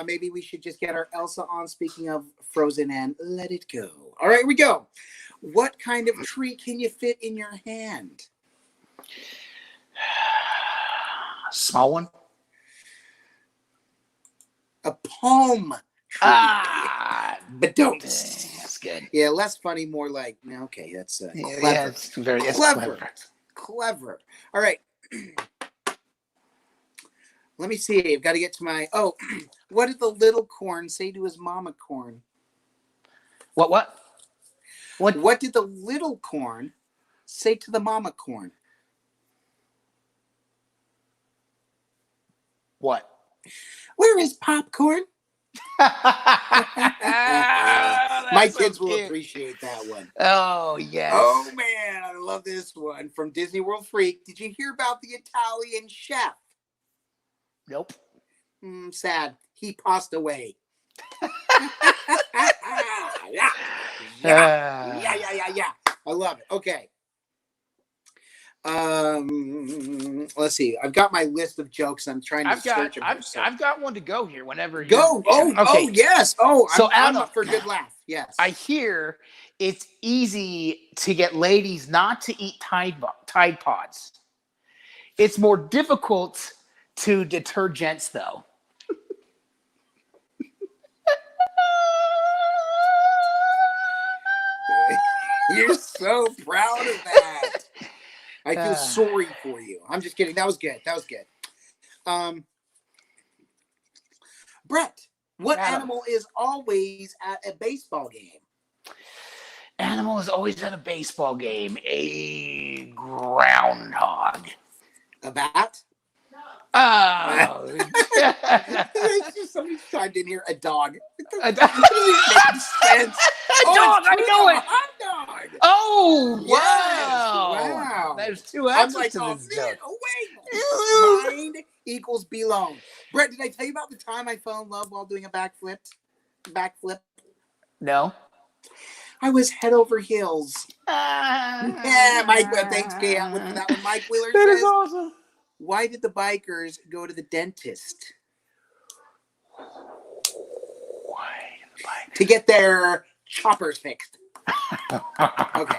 Maybe we should just get our Elsa on. Speaking of frozen and let it go. All right, here we go. What kind of tree can you fit in your hand? Small one. A palm tree. But don't. That's good. Yeah, less funny, more like, okay, that's clever. Yeah, it's very clever. All right. Let me see. I've got to get to my... Oh, what did the little corn say to his mama corn? What? What did the little corn say to the mama corn? What? Where is popcorn? My kids will appreciate that one. Oh, yes. Oh, man. I love this one. From Disney World Freak. Did you hear about the Italian chef? Nope. Sad. He passed away. Yeah. I love it. Okay. Let's see. I've got my list of jokes. I'm trying to search them. I've got one to go here whenever go. Okay. Oh, yes. Oh, So I'm Adam, up for a good laugh. Yes. I hear it's easy to get ladies not to eat Tide Pods. It's more difficult to deter gents, though. You're so proud of that. I feel sorry for you. I'm just kidding. That was good. Brett, what animal is always at a baseball game? Animal is always at a baseball game. A groundhog. A bat? Oh. Somebody chimed in here. A dog. A dog. Makes sense. A dog. I know it. A hot dog. Oh, yes. Wow. There's two answers to this joke. Oh, wait. Mind equals belong. Brett, did I tell you about the time I fell in love while doing a backflip? No. I was head over heels. Yeah, Mike. Thanks, Kay Atwood, for that one. Mike Wheeler That says, is awesome. why did the bikers go to the dentist? Why did the bikers? To get their choppers fixed. Okay.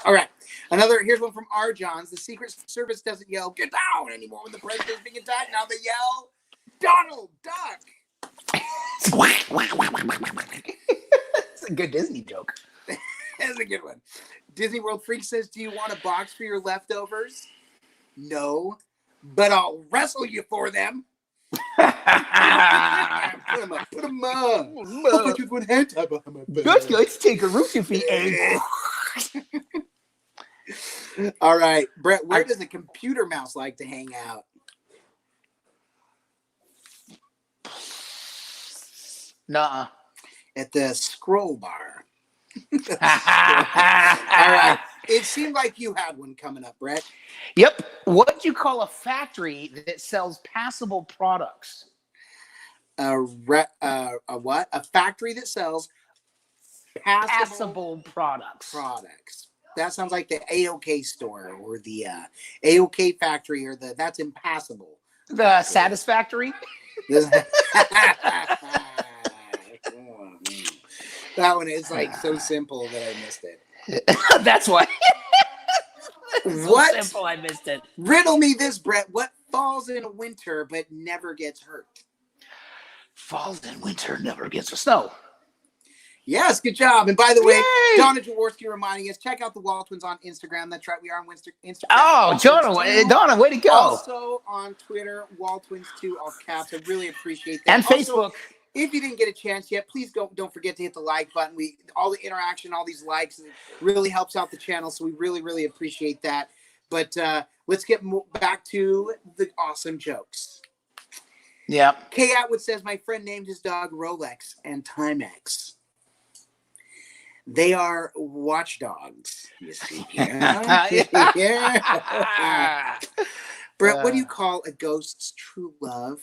All right. Here's one from R. Johns. The Secret Service doesn't yell, "Get down," anymore when the president's being attacked. Now they yell, "Donald, duck." It's a good Disney joke. That's a good one. Disney World Freak says, do you want a box for your leftovers? No, but I'll wrestle you for them. Put them up. I'll put you one hand tie behind my back. Good, let's take a root if he ate. All right, Brett, where does a computer mouse like to hang out? Nuh-uh. At the scroll bar. All right. It seemed like you had one coming up, Brett. Yep. What do you call a factory that sells passable products? A what? A factory that sells passable products. That sounds like the AOK store or the AOK factory or that's impassable. The Satisfactory? That one is like so simple that I missed it. That's why. What? So simple I missed it. Riddle me this, Brett. What falls in winter but never gets hurt? Falls in winter, never gets snow. Yes, good job. And by the way, Yay! Donna Jaworski reminding us, check out the WALTWINS on Instagram. That's right, we are on Instagram. Oh, Donna, way to go. Also on Twitter, WALTWINS2, all caps. I really appreciate that. And also, Facebook. If you didn't get a chance yet, please don't forget to hit the like button. All the interaction, all these likes, it really helps out the channel. So we really, really appreciate that. But let's get back to the awesome jokes. Yeah. Kay Atwood says, my friend named his dog Rolex and Timex. They are watchdogs. You see? Yeah. Brett, what do you call a ghost's true love?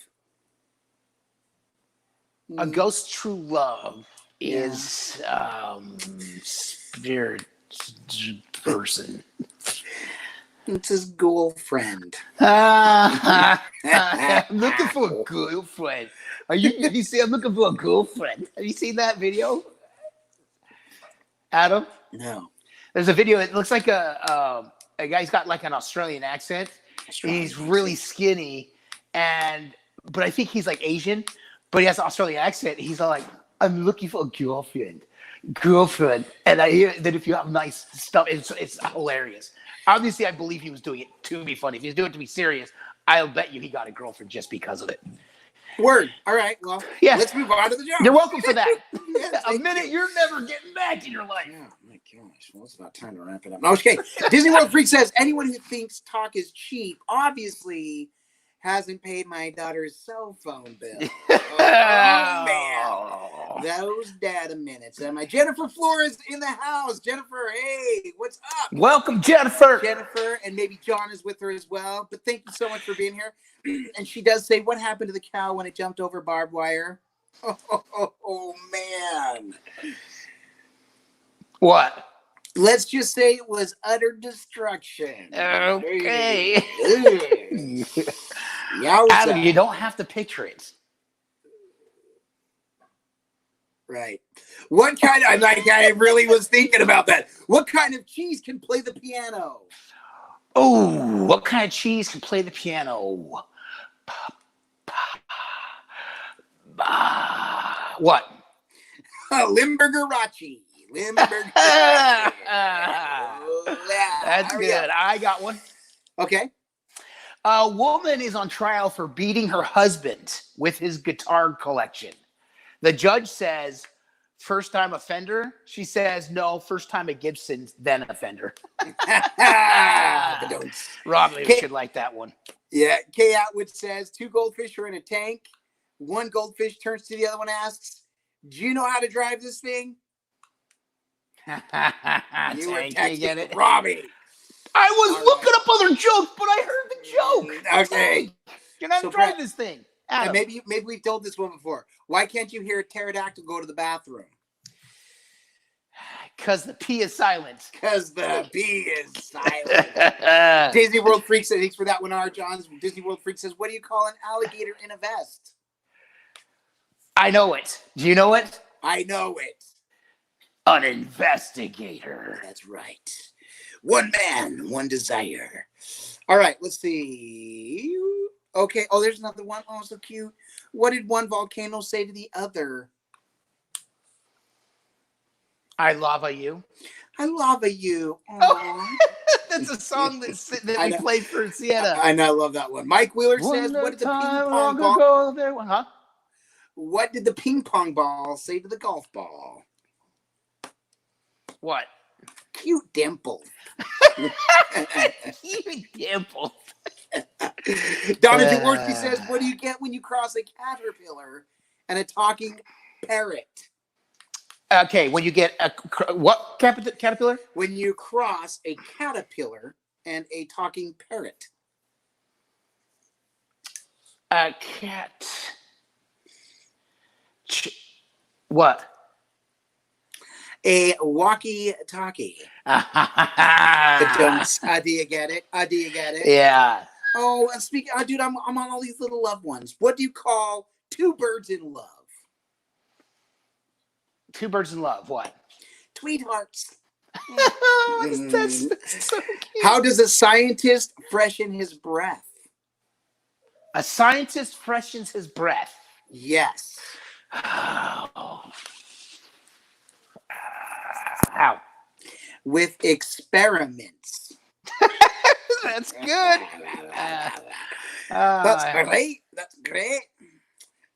A ghost's true love is spirit person. It's his girlfriend. I'm looking for a girlfriend. You see, I'm looking for a girlfriend. Have you seen that video, Adam? No. There's a video. It looks like a guy's got like an Australian accent. He's really skinny, but I think he's like Asian. But he has an Australian accent. He's like, I'm looking for a girlfriend. And I hear that if you have nice stuff, it's hilarious. Obviously, I believe he was doing it to be funny. If he's doing it to be serious, I'll bet you he got a girlfriend just because of it. Word. All right. Well, let's move on to the job. You're welcome for that. Yes, a minute you're never getting back in your life. Yeah, my gosh. Well, it's about time to wrap it up. Okay. Disney World Freak says, anyone who thinks talk is cheap, obviously hasn't paid my daughter's cell phone bill. Oh, man. Those data minutes. And my Jennifer Flores in the house. Jennifer, hey, what's up? Welcome, Jennifer. Jennifer, and maybe John is with her as well. But thank you so much for being here. And she does say, what happened to the cow when it jumped over barbed wire? Oh man. What? Let's just say it was utter destruction. Okay. Adam, you don't have to picture it. Right. What kind of, I really was thinking about that. What kind of cheese can play the piano? Oh, what kind of cheese can play the piano? What? Limburgerachi. Limburgerachi. That's good. I got one. Okay. A woman is on trial for beating her husband with his guitar collection. The judge says, first time offender? She says, no, first time at Gibson, then offender. Robbie should like that one. Yeah. Kay Atwood says, 2 goldfish are in a tank. One goldfish turns to the other one and asks, do you know how to drive this thing? You were texting Robbie. I was looking up other jokes, but I heard the joke. Okay. You're not drive this thing. And maybe we've told this one before. Why can't you hear a pterodactyl go to the bathroom? Because the P is silent. Because the P is silent. Disney World Freak says, thanks for that one, R. Johns. Disney World Freak says, what do you call an alligator in a vest? I know it. Do you know it? I know it. An investigator. That's right. One man, one desire. All right, let's see. Okay. Oh, there's another one. Oh, so cute. What did one volcano say to the other? I lava you. I lava you. Oh, that's a song that we played for Sienna. I know. I love that one. Mike Wheeler says, what did the ping pong ball? Huh? What did the ping pong ball say to the golf ball? What? Cute dimple. Cute dimple. Donna Jaworski says, what do you get when you cross a caterpillar and a talking parrot? Okay, when you get a what caterpillar? When you cross a caterpillar and a talking parrot. A cat. What? A walkie-talkie. Do you get it? Do you get it? Yeah. Oh, and speaking, dude, I'm on all these little loved ones. What do you call 2 birds in love? 2 birds in love. What? Tweethearts. That's so cute. How does a scientist freshen his breath? A scientist freshens his breath. Yes. How? With experiments. That's good. That's great. That's great.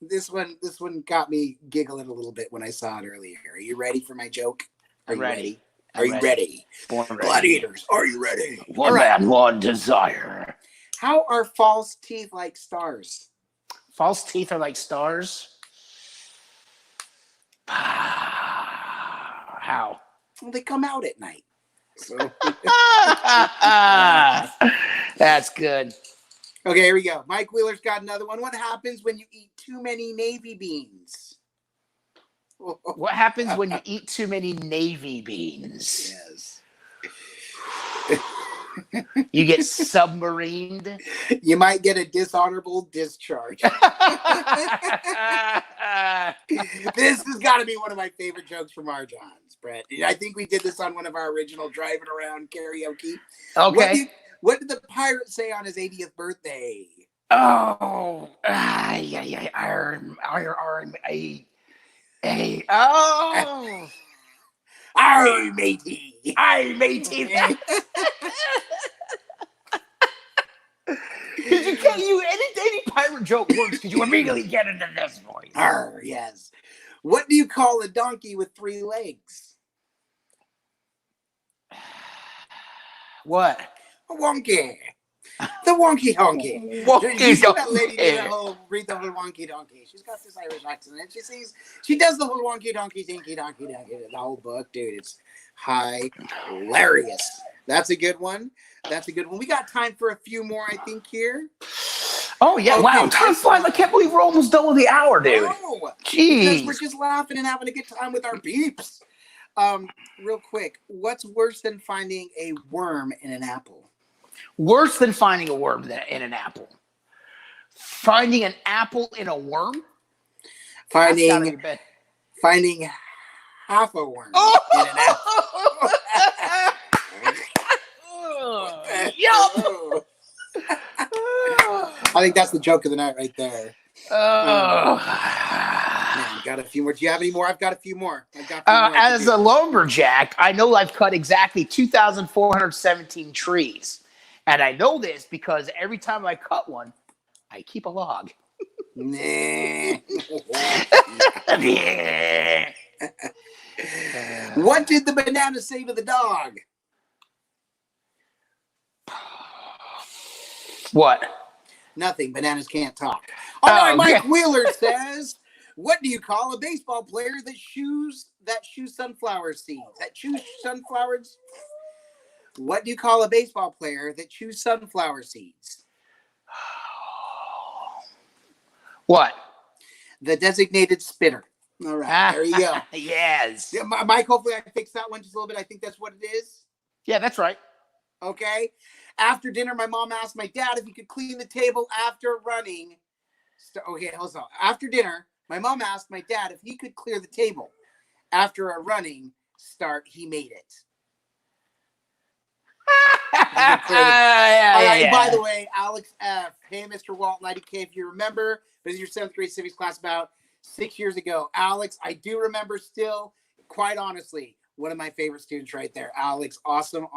This one got me giggling a little bit when I saw it earlier. Are you ready for my joke? Are you ready? Are you ready? Gladiators, are you ready? One man, one desire. How are false teeth like stars? False teeth are like stars? How? Well, they come out at night. So. That's good. Okay, here we go. Mike Wheeler's got another one. What happens when you eat too many navy beans? What happens when you eat too many navy beans? Yes. You get submarined. You might get a dishonorable discharge. This has got to be one of my favorite jokes from our Johns, Brett. I think we did this on one of our original driving around karaoke. Okay. What did the pirate say on his 80th birthday? Oh, Arr, matey. Aye, matey. Because you can't use any pirate joke works because you immediately get into this voice. Arr, yes. What do you call a donkey with 3 legs? What? A wonky. The wonky donkey. You see that lady read the whole wonky donkey. She's got this Irish accent, and she does the whole wonky donkey, dinky donkey, the whole book, dude. It's hilarious. That's a good one. We got time for a few more, I think, here. Oh yeah! Okay. Wow, time flies. I can't believe we're almost done with the hour, dude. Oh, jeez, because we're just laughing and having a good time with our beeps. Real quick, what's worse than finding a worm in an apple? Worse than finding a worm in an apple. Finding an apple in a worm? That's gotta be bad. Finding half a worm in an apple. Yup. I think that's the joke of the night right there. Man, got a few more. Do you have any more? I've got a few more. As a lumberjack, I know I've cut exactly 2,417 trees. And I know this because every time I cut one, I keep a log. What did the banana say to the dog? What? Nothing. Bananas can't talk. All right, Mike Wheeler says, what do you call a baseball player that chews sunflower seeds? What do you call a baseball player that chews sunflower seeds? What? The designated spitter. All right, there you go. Yes. Yeah, Mike, hopefully I fixed that one just a little bit. I think that's what it is. Yeah, that's right. Okay. After dinner, my mom asked my dad if he could clean the table after running. Okay, hold on. After dinner, my mom asked my dad if he could clear the table. After a running start, he made it. By the way, Alex F. Hey, Mr. Walton, IDK, if you remember, this is your 7th grade civics class about 6 years ago. Alex, I do remember still, quite honestly, one of my favorite students right there. Alex, awesome.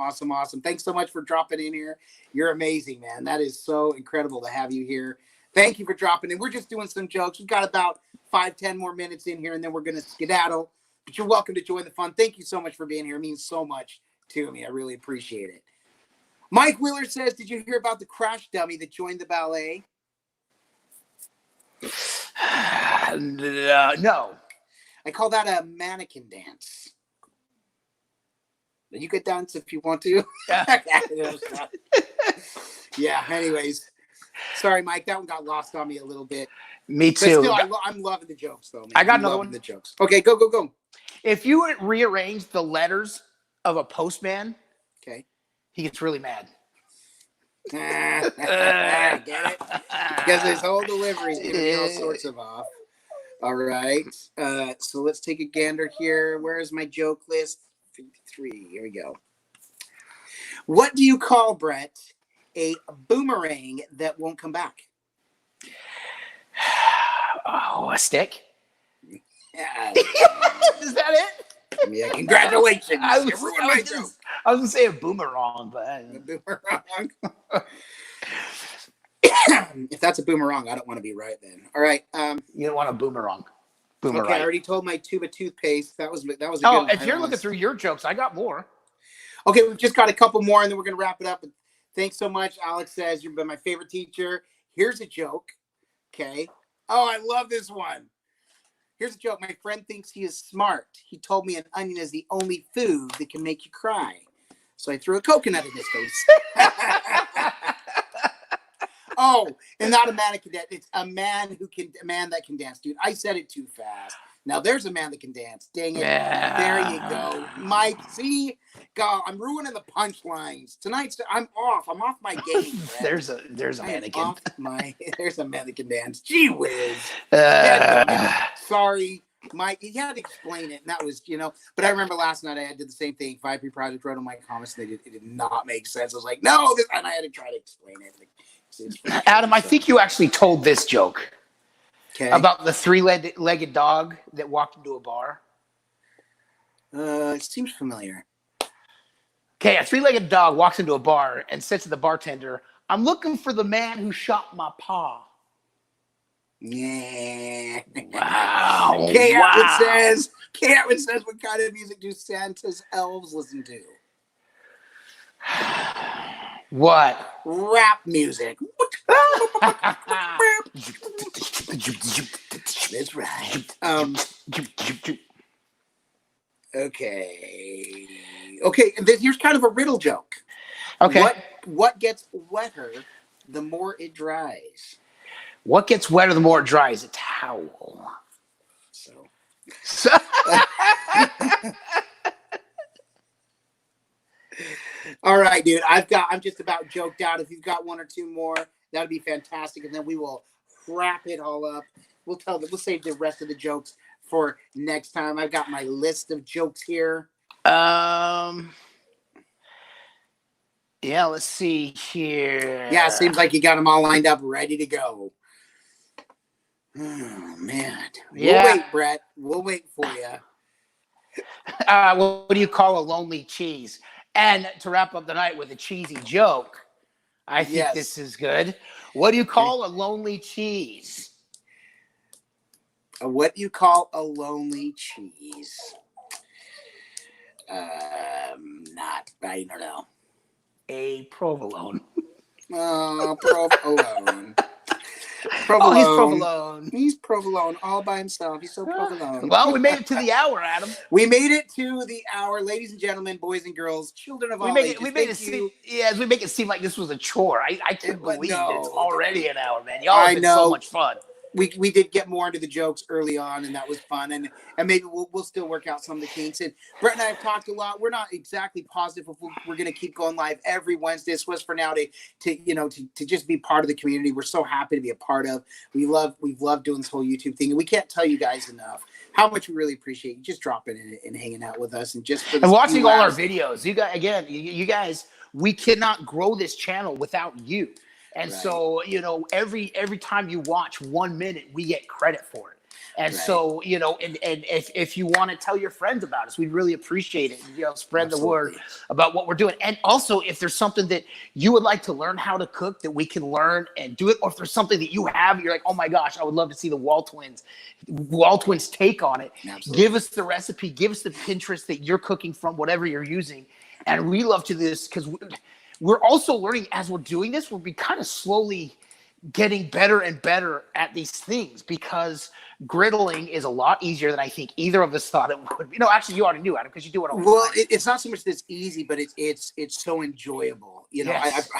Thanks so much for dropping in here. You're amazing, man. That is so incredible to have you here. Thank you for dropping in. We're just doing some jokes. We've got about 5-10 more minutes in here, and then we're going to skedaddle. But you're welcome to join the fun. Thank you so much for being here. It means so much to me. I really appreciate it. Mike Wheeler says, did you hear about the crash dummy that joined the ballet? No. I call that a mannequin dance. You could dance if you want to. Yeah, anyways. Sorry, Mike. That one got lost on me a little bit. Me too. But still, I'm loving the jokes, though, man. I got another one. The jokes. Okay, go. If you would rearrange the letters of a postman, okay, he gets really mad. Get it? Because his whole delivery is going to be all sorts of off. All right. So let's take a gander here. Where is my joke list? 53. Here we go. What do you call, Brett, a boomerang that won't come back? Oh, a stick? Yeah. Is that it? Yeah, congratulations. I was going to say a boomerang, but a boomerang. If that's a boomerang, I don't want to be right then. All right. You don't want a boomerang. Okay, I already told my tube of toothpaste. That was a good one. If you're looking through your jokes, I got more. Okay, we've just got a couple more, and then we're going to wrap it up. And thanks so much. Alex says, you've been my favorite teacher. Here's a joke. Okay. Oh, I love this one. Here's a joke. My friend thinks he is smart. He told me an onion is the only food that can make you cry. So I threw a coconut in his face. Oh, and not a mannequin dance. It's a man that can dance, dude. I said it too fast. Now there's a man that can dance. Dang it. Yeah. There you go. Mike, see? God, I'm ruining the punchlines. Tonight, I'm off. I'm off my game. There's a mannequin. There's a man that can dance. Gee whiz. Sorry, Mike. You had to explain it. And that was, but I remember last night I did the same thing. 5P project wrote on my comments. And it did not make sense. I was like, no, and I had to try to explain it. Adam, I think you actually told this joke. Okay. About the three-legged dog that walked into a bar. It seems familiar. Okay, a three-legged dog walks into a bar and says to the bartender, "I'm looking for the man who shot my paw." Yeah. Wow. Cameron says, what kind of music do Santa's elves listen to? What? Rap music. That's right. Okay. Here's kind of a riddle joke. Okay. What gets wetter the more it dries? What gets wetter the more it dries? A towel. So. All right, dude. I'm just about joked out. If you've got one or two more, that'd be fantastic, and then we will wrap it all up. We'll save the rest of the jokes for next time. I've got my list of jokes here. Yeah, let's see here. Yeah, seems like you got them all lined up, ready to go. Oh man. Yeah. We'll wait, Brett. We'll wait for you. What do you call a lonely cheese? And to wrap up the night with a cheesy joke, I think this is good. What do you call a lonely cheese? What do you call a lonely cheese? I don't know. A provolone. Oh, provolone. Oh, he's provolone. He's provolone all by himself. He's so provolone. Well, we made it to the hour, Adam. We made it to the hour, ladies and gentlemen, boys and girls, children of all ages. We make it seem like this was a chore. I can't believe it's already an hour, man. Y'all have been so much fun. We did get more into the jokes early on, and that was fun. And maybe we'll still work out some of the kinks. And Brett and I have talked a lot. We're not exactly positive if we're going to keep going live every Wednesday. This was for now to just be part of the community. We're so happy to be a part of. We've loved doing this whole YouTube thing, and we can't tell you guys enough how much we really appreciate you just dropping in and hanging out with us and just and watching all our videos. You guys, we cannot grow this channel without you. And so, every time you watch 1 minute, we get credit for it. And so, and if you want to tell your friends about us, we'd really appreciate it. Spread the word about what we're doing. And also, if there's something that you would like to learn how to cook that we can learn and do it, or if there's something that you have, you're like, oh my gosh, I would love to see the WALTWINS take on it. Absolutely. Give us the recipe, give us the Pinterest that you're cooking from, whatever you're using. And we love to do this because we're also learning as we're doing this. We'll be kind of slowly getting better and better at these things because griddling is a lot easier than I think either of us thought it would be. No, actually, you already knew, Adam, because you do it all the time. It's not so much that it's easy, but it's so enjoyable.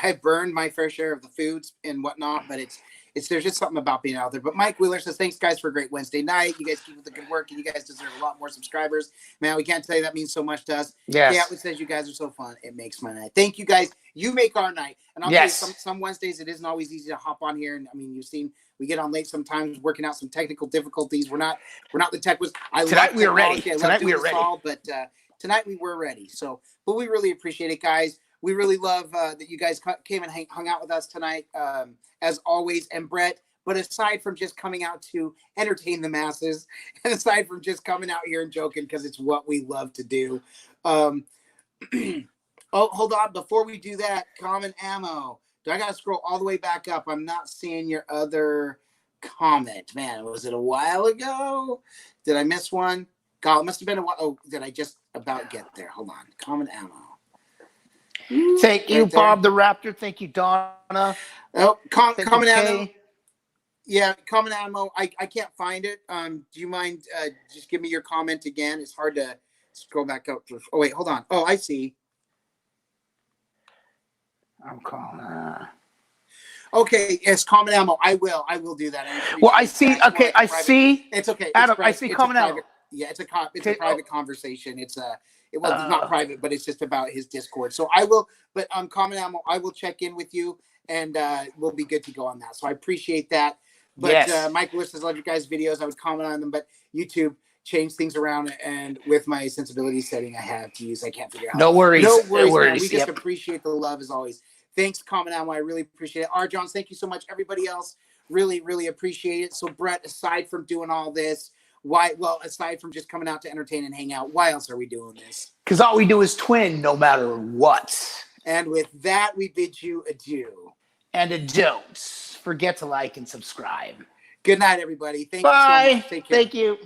I've burned my fair share of the foods and whatnot, but there's just something about being out there. But Mike Wheeler says, thanks, guys, for a great Wednesday night. You guys keep up the good work, and you guys deserve a lot more subscribers. Man, we can't tell you that means so much to us. Yes. Yeah, it says you guys are so fun. It makes my night. Thank you, guys. You make our night. And I'll tell you, some Wednesdays, it isn't always easy to hop on here. And, I mean, you've seen we get on late sometimes, working out some technical difficulties. We're not the tech was. Tonight we were ready. Tonight we were ready. But tonight we were ready. So, but we really appreciate it, guys. We really love that you guys came and hung out with us tonight, as always. And Brett, but aside from just coming out to entertain the masses, and aside from just coming out here and joking, because it's what we love to do. Oh, hold on. Before we do that, Common Ammo. Do I got to scroll all the way back up? I'm not seeing your other comment. Man, was it a while ago? Did I miss one? God, it must have been a while. Oh, did I just about get there? Hold on. Common Ammo. Thank you, Bob the Raptor. Thank you, Donna. Oh, Common Ammo. Yeah, Common Ammo. I can't find it. Do you mind just give me your comment again? It's hard to scroll back up. Oh, wait, hold on. Oh, I see. I'm calling. Okay, it's Common Ammo. I will do that. Well, I see. Okay, I see. It's okay. Adam, I see Common Ammo. Yeah, it's a private conversation. It's not private, but it's just about his Discord. So I will, but Common Ammo, I will check in with you, and we'll be good to go on that. So I appreciate that. But Mike Lewis says, love your guys' videos. I would comment on them, but YouTube changed things around, and with my sensibility setting I have to use, I can't figure out. No worries. Man. We just appreciate the love as always. Thanks, Common Ammo. I really appreciate it. R. Johns, thank you so much. Everybody else, really, really appreciate it. So, Brett, aside from doing all this, aside from just coming out to entertain and hang out, why else are we doing this? Because all we do is twin no matter what. And with that, we bid you adieu. And don't forget to like and subscribe. Good night, everybody. Bye. You so much. Take care. Thank you.